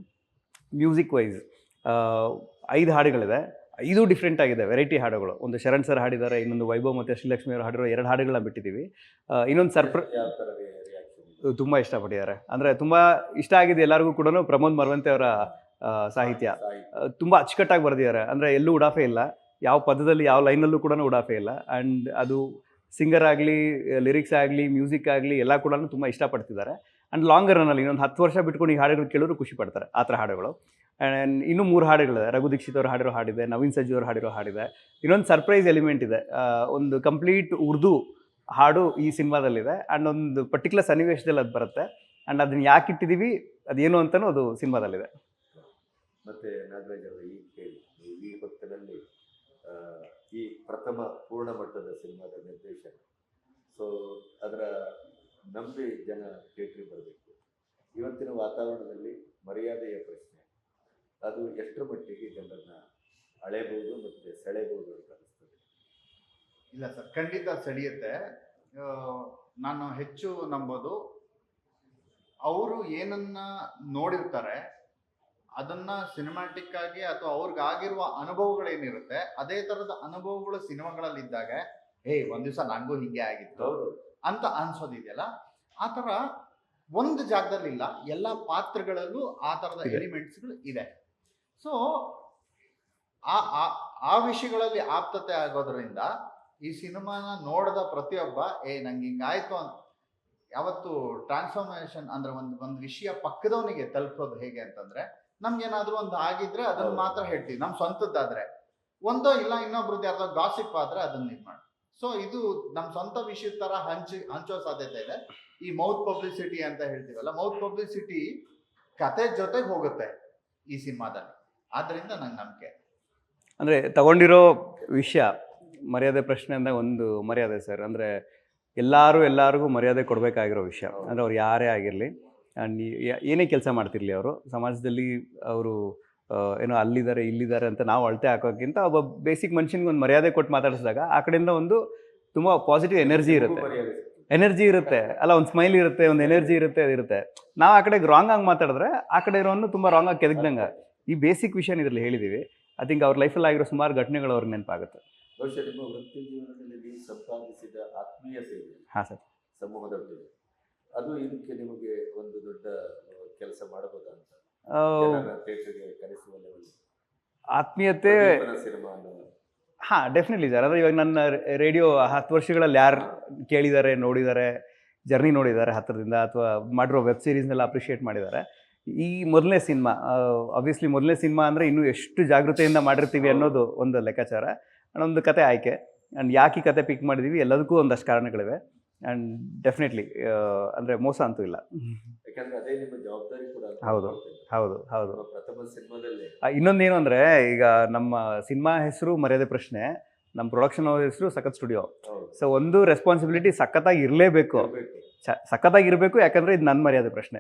Music wise 5 ಹಾಡುಗಳಿದೆ, 5 ಡಿಫ್ರೆಂಟ್ ಆಗಿದೆ, ವೆರೈಟಿ ಹಾಡುಗಳು. ಒಂದು ಶರಣ್ ಸರ್ ಹಾಡಿದ್ದಾರೆ, ಇನ್ನೊಂದು ವೈಭವ್ ಮತ್ತು ಶ್ರೀಲಕ್ಷ್ಮಿ ಅವರು ಹಾಡಿರೋ 2 ಹಾಡುಗಳನ್ನ ಬಿಟ್ಟಿದ್ದೀವಿ. ಇನ್ನೊಂದು ತುಂಬ ಇಷ್ಟಪಟ್ಟಿದ್ದಾರೆ. ಅಂದರೆ ತುಂಬ ಇಷ್ಟ ಆಗಿದೆ ಎಲ್ಲರಿಗೂ ಕೂಡ. ಪ್ರಮೋದ್ ಮರವಂತೆ ಅವರ ಸಾಹಿತ್ಯ ತುಂಬ ಅಚ್ಚುಕಟ್ಟಾಗಿ ಬರೆದಿದ್ದಾರೆ. ಅಂದರೆ ಎಲ್ಲೂ ಉಡಾಫೆ ಇಲ್ಲ, ಯಾವ ಪದದಲ್ಲಿ ಯಾವ ಲೈನಲ್ಲೂ ಕೂಡ ಉಡಾಫೆ ಇಲ್ಲ. ಆ್ಯಂಡ್ ಅದು ಸಿಂಗರ್ ಆಗಲಿ, ಲಿರಿಕ್ಸ್ ಆಗಲಿ, ಮ್ಯೂಸಿಕ್ ಆಗಲಿ ಎಲ್ಲ ಕೂಡ ತುಂಬ ಇಷ್ಟಪಡ್ತಿದ್ದಾರೆ. ಆ್ಯಂಡ್ ಲಾಂಗರ್ ರನ್ನಲ್ಲಿ ಇನ್ನೊಂದು 10 ವರ್ಷ ಬಿಟ್ಕೊಂಡು ಈ ಹಾಡುಗಳು ಕೇಳಿದ್ರು ಖುಷಿ ಪಡ್ತಾರೆ, ಆ ಥರ ಹಾಡುಗಳು. ಆ್ಯಂಡ್ ಇನ್ನೂ 3 ಹಾಡುಗಳಿದೆ. ರಘು ದೀಕ್ಷಿತ್ ಅವರು ಹಾಡಿರೋ ಹಾಡಿದೆ, ನವೀನ್ ಸಜ್ಜು ಅವರು ಹಾಡಿರೋ ಹಾಡಿದೆ. ಇನ್ನೊಂದು ಸರ್ಪ್ರೈಸ್ ಎಲಿಮೆಂಟ್ ಇದೆ, ಒಂದು ಕಂಪ್ಲೀಟ್ ಉರ್ದು ಹಾಡು ಈ ಸಿನಿಮಾದಲ್ಲಿದೆ. ಆ್ಯಂಡ್ ಒಂದು ಪರ್ಟಿಕ್ಯುಲರ್ ಸನ್ನಿವೇಶದಲ್ಲಿ ಅದು ಬರುತ್ತೆ. ಆ್ಯಂಡ್ ಅದನ್ನ ಯಾಕೆ ಇಟ್ಟಿದ್ದೀವಿ, ಅದೇನು ಅಂತಲೂ ಅದು ಸಿನಿಮಾದಲ್ಲಿದೆ. ಮತ್ತು ನಾಗರಾಜ್ ಅವರು ಈಗ ಕೇಳಿ, ಈ ಹೊತ್ತಿನಲ್ಲಿ ಈ ಪ್ರಥಮ ಪೂರ್ಣ ಮಟ್ಟದ ಸಿನಿಮಾದ ನಿರ್ದೇಶನ. ಸೊ ಅದರ ನಂಬಿ ಜನ ಥಿಯೇಟ್ರಿಗೆ ಬರಬೇಕು. ಇವತ್ತಿನ ವಾತಾವರಣದಲ್ಲಿ ಮರ್ಯಾದೆಯ ಪ್ರಶ್ನೆ, ಅದು ಎಷ್ಟರ ಮಟ್ಟಿಗೆ ಜನರನ್ನ ಅಳೆಯಬಹುದು ಮತ್ತು ಸೆಳೆಯಬಹುದು ಅಂತ ಅನಿಸ್ತದೆ? ಇಲ್ಲ ಸರ್, ಖಂಡಿತ ಸೆಳೆಯುತ್ತೆ. ನಾನು ಹೆಚ್ಚು ನಂಬೋದು, ಅವರು ಏನನ್ನ ನೋಡಿರ್ತಾರೆ ಅದನ್ನ ಸಿನಿಮ್ಯಾಟಿಕ್ ಆಗಿ ಅಥವಾ ಅವ್ರಿಗಾಗಿರುವ ಅನುಭವಗಳೇನಿರುತ್ತೆ ಅದೇ ಥರದ ಅನುಭವಗಳು ಸಿನಿಮಾಗಳಲ್ಲಿದ್ದಾಗ ಒಂದ್ ದಿವಸ ನನಗೂ ಹಿಂಗೆ ಆಗಿತ್ತು ಅಂತ ಅನ್ಸೋದಿದೆಯಲ್ಲ, ಆ ಥರ ಒಂದು ಜಾಗದಲ್ಲಿಲ್ಲ, ಎಲ್ಲ ಪಾತ್ರಗಳಲ್ಲೂ ಆ ಥರದ ಎಲಿಮೆಂಟ್ಸ್ಗಳು ಇದೆ. ಸೊ ಆ ವಿಷಯಗಳಲ್ಲಿ ಆಪ್ತತೆ ಆಗೋದ್ರಿಂದ ಈ ಸಿನಿಮಾನ ನೋಡಿದ ಪ್ರತಿಯೊಬ್ಬ ನಂಗೆ ಹಿಂಗಾಯ್ತು ಅಂತ, ಯಾವತ್ತು ಟ್ರಾನ್ಸ್ಫಾರ್ಮೇಶನ್ ಅಂದ್ರೆ ಒಂದು ವಿಷಯ ಪಕ್ಕದವನಿಗೆ ತಲುಪೋದು ಹೇಗೆ ಅಂತಂದ್ರೆ, ನಮ್ಗೇನಾದ್ರೂ ಒಂದು ಆಗಿದ್ರೆ ಅದನ್ನ ಮಾತ್ರ ಹೇಳ್ತೀವಿ, ನಮ್ ಸ್ವಂತದ್ದಾದ್ರೆ. ಒಂದೋ ಇಲ್ಲ ಇನ್ನೊಬ್ರದ್ದು ಯಾರ್ದೋ ಗಾಸಿಪ್ ಆದ್ರೆ ಅದನ್ನ ಇದು ಮಾಡಿ. ಸೊ ಇದು ನಮ್ ಸ್ವಂತ ವಿಷಯದ ತರ ಹಂಚೋ ಸಾಧ್ಯತೆ ಇದೆ. ಈ ಮೌತ್ ಪಬ್ಲಿಸಿಟಿ ಅಂತ ಹೇಳ್ತೀವಲ್ಲ, ಮೌತ್ ಪಬ್ಲಿಸಿಟಿ ಕತೆ ಜೊತೆಗೆ ಹೋಗುತ್ತೆ ಈ ಸಿನಿಮಾದಲ್ಲಿ. ಆದ್ರಿಂದ ನಂಗೆ ನಂಬಿಕೆ. ಅಂದರೆ ತಗೊಂಡಿರೋ ವಿಷಯ ಮರ್ಯಾದೆ ಪ್ರಶ್ನೆ ಅಂದಾಗ ಒಂದು ಮರ್ಯಾದೆ ಸರ್. ಅಂದರೆ ಎಲ್ಲರಿಗೂ ಮರ್ಯಾದೆ ಕೊಡಬೇಕಾಗಿರೋ ವಿಷಯ. ಅಂದರೆ ಅವ್ರು ಯಾರೇ ಆಗಿರಲಿ, ಆ್ಯಂಡ್ ಏನೇ ಕೆಲಸ ಮಾಡ್ತಿರಲಿ, ಅವರು ಸಮಾಜದಲ್ಲಿ ಅವರು ಏನೋ ಅಲ್ಲಿದ್ದಾರೆ ಇಲ್ಲಿದ್ದಾರೆ ಅಂತ ನಾವು ಅಳತೆ ಹಾಕೋಕ್ಕಿಂತ ಒಬ್ಬ ಬೇಸಿಕ್ ಮನುಷ್ಯನಿಗೆ ಒಂದು ಮರ್ಯಾದೆ ಕೊಟ್ಟು ಮಾತಾಡಿಸಿದಾಗ ಆ ಕಡೆಯಿಂದ ಒಂದು ತುಂಬ ಪಾಸಿಟಿವ್ ಎನರ್ಜಿ ಇರುತ್ತೆ ಅಲ್ಲ, ಒಂದು ಸ್ಮೈಲ್ ಇರುತ್ತೆ, ಒಂದು ಎನರ್ಜಿ ಇರುತ್ತೆ, ಅದಿರುತ್ತೆ. ನಾವು ಆ ಕಡೆಗೆ ರಾಂಗ್ ಆಗಿ ಮಾತಾಡಿದ್ರೆ ಆ ಕಡೆ ಇರೋನು ತುಂಬ ರಾಂಗ್ ಆಗಿ ಕೆದಗ್ದಂಗೆ. ಈ ಬೇಸಿಕ್ ವಿಷಯನ ಇದರಲ್ಲಿ ಹೇಳಿದ್ದೀವಿ. ಐ ಥಿಂಕ್ ಅವ್ರ ಲೈಫಲ್ಲಿ ಆಗಿರೋ ಸುಮಾರು ಘಟನೆಗಳು ಅವ್ರಿಗೆ ನೆನಪಾಗುತ್ತೆ. ಬಹುಶಃ ನಿಮ್ಮ ವೃತ್ತಿ ಜೀವನದಲ್ಲಿ ಸಂಪಾದಿಸಿದ ಆತ್ಮೀಯತೆ ಇದೆ. ಹಾಂ ಸರ್. ಸಮೂಹದೊಟ್ಟಿಗೆ ಅದು ಇದಕ್ಕೆ ನಿಮಗೆ ಒಂದು ದೊಡ್ಡ ಕೆಲಸ ಮಾಡಬಹುದಾ ಅಂತ? ಆತ್ಮೀಯತೆ ಹಾಂ, ಡೆಫಿನೆಟ್ಲಿ ಸರ್. ಅಂದರೆ ಇವಾಗ ನನ್ನ ರೇಡಿಯೋ 10 ವರ್ಷಗಳಲ್ಲಿ ಯಾರು ಕೇಳಿದ್ದಾರೆ, ನೋಡಿದ್ದಾರೆ, ಜರ್ನಿ ನೋಡಿದ್ದಾರೆ ಹತ್ತಿರದಿಂದ, ಅಥವಾ ಮಾಡಿರೋ ವೆಬ್ ಸೀರೀಸ್ನೆಲ್ಲ ಅಪ್ರಿಷಿಯೇಟ್ ಮಾಡಿದ್ದಾರೆ. ಈ ಮೊದಲನೇ ಸಿನಿಮಾ ಆಬ್ವಿಯಸ್ಲಿ ಮೊದಲನೇ ಸಿನಿಮಾ ಅಂದರೆ ಇನ್ನೂ ಎಷ್ಟು ಜಾಗೃತೆಯಿಂದ ಮಾಡಿರ್ತೀವಿ ಅನ್ನೋದು ಒಂದು ಲೆಕ್ಕಾಚಾರ ಆ್ಯಂಡ್ ಒಂದು ಕತೆ ಆಯ್ಕೆ ಆ್ಯಂಡ್ ಯಾಕೆ ಈ ಕತೆ ಪಿಕ್ ಮಾಡಿದ್ದೀವಿ ಎಲ್ಲದಕ್ಕೂ ಒಂದಷ್ಟು ಕಾರಣಗಳಿವೆ ಆ್ಯಂಡ್ ಡೆಫಿನೆಟ್ಲಿ ಅಂದರೆ ಮೋಸ ಅಂತೂ ಇಲ್ಲ. ಯಾಕಂದ್ರೆ ಅದೇ ನಿಮ್ಮ ಜವಾಬ್ದಾರಿ ಕೂಡ ಅಂತ ಹೌದು. ಅನ್ಕೊಳ್ತೇನೆ. ಹೌದು ಹೌದು. ನಿಮ್ಮ ಪ್ರಥಮ ಸಿನಿಮಾದಲ್ಲಿ ಇನ್ನೊಂದೇನು ಅಂದರೆ ಈಗ ನಮ್ಮ ಸಿನಿಮಾ ಹೆಸರು ಮರ್ಯಾದೆ ಪ್ರಶ್ನೆ, ನಮ್ಮ ಪ್ರೊಡಕ್ಷನ್ ಅವ್ರ ಹೆಸರು ಸಖತ್ ಸ್ಟುಡಿಯೋ. ಹೌದು ಸೊ ಒಂದು ರೆಸ್ಪಾನ್ಸಿಬಿಲಿಟಿ ಸಖತ್ತಾಗಿ ಇರಲೇಬೇಕು, ಇರ್ಬೇಕು. ಸಖತ್ತಾಗಿರಬೇಕು, ಯಾಕಂದರೆ ಇದು ನನ್ನ ಮರ್ಯಾದೆ ಪ್ರಶ್ನೆ.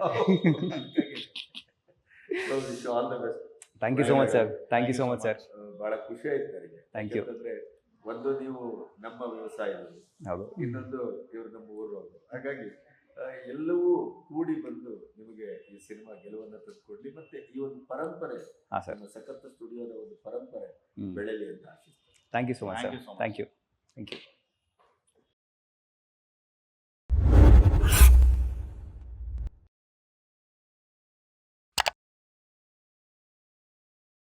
So, wish you all the best. Thank you so much sir. Thank you so much sir. ಬಹಳ ಖುಷಿ ಆಯ್ತು ನನಗೆ. Thank you. ಯಾಕಂತಂದ್ರೆ ಒಂದು ನೀವು ನಮ್ಮ ವ್ಯವಸಾಯದವರು, ಹೌದು ಇನ್ನೊಂದು ಇವರು ನಮ್ಮ ಊರವರು, ಹಾಗಾಗಿ ಎಲ್ಲವೂ ಕೂಡಿ ಬಂದು ನಿಮಗೆ ಈ ಸಿನಿಮಾ ಗೆಲುವನ್ನು ತಂದುಕೊಡ್ಲಿ, ಮತ್ತೆ ಈ ಒಂದು ಪರಂಪರೆ ಹಾಂ ಸರ್. ನಮ್ಮ ಸಖತ್ ಸ್ಟುಡಿಯೋದ ಒಂದು ಪರಂಪರೆ ಹ್ಞೂ ಬೆಳೆಯಲಿ ಅಂತ ಆಶಿಸ್ತೀನಿ. Thank you so much Thank sir. you so much. Thank you. Thank you.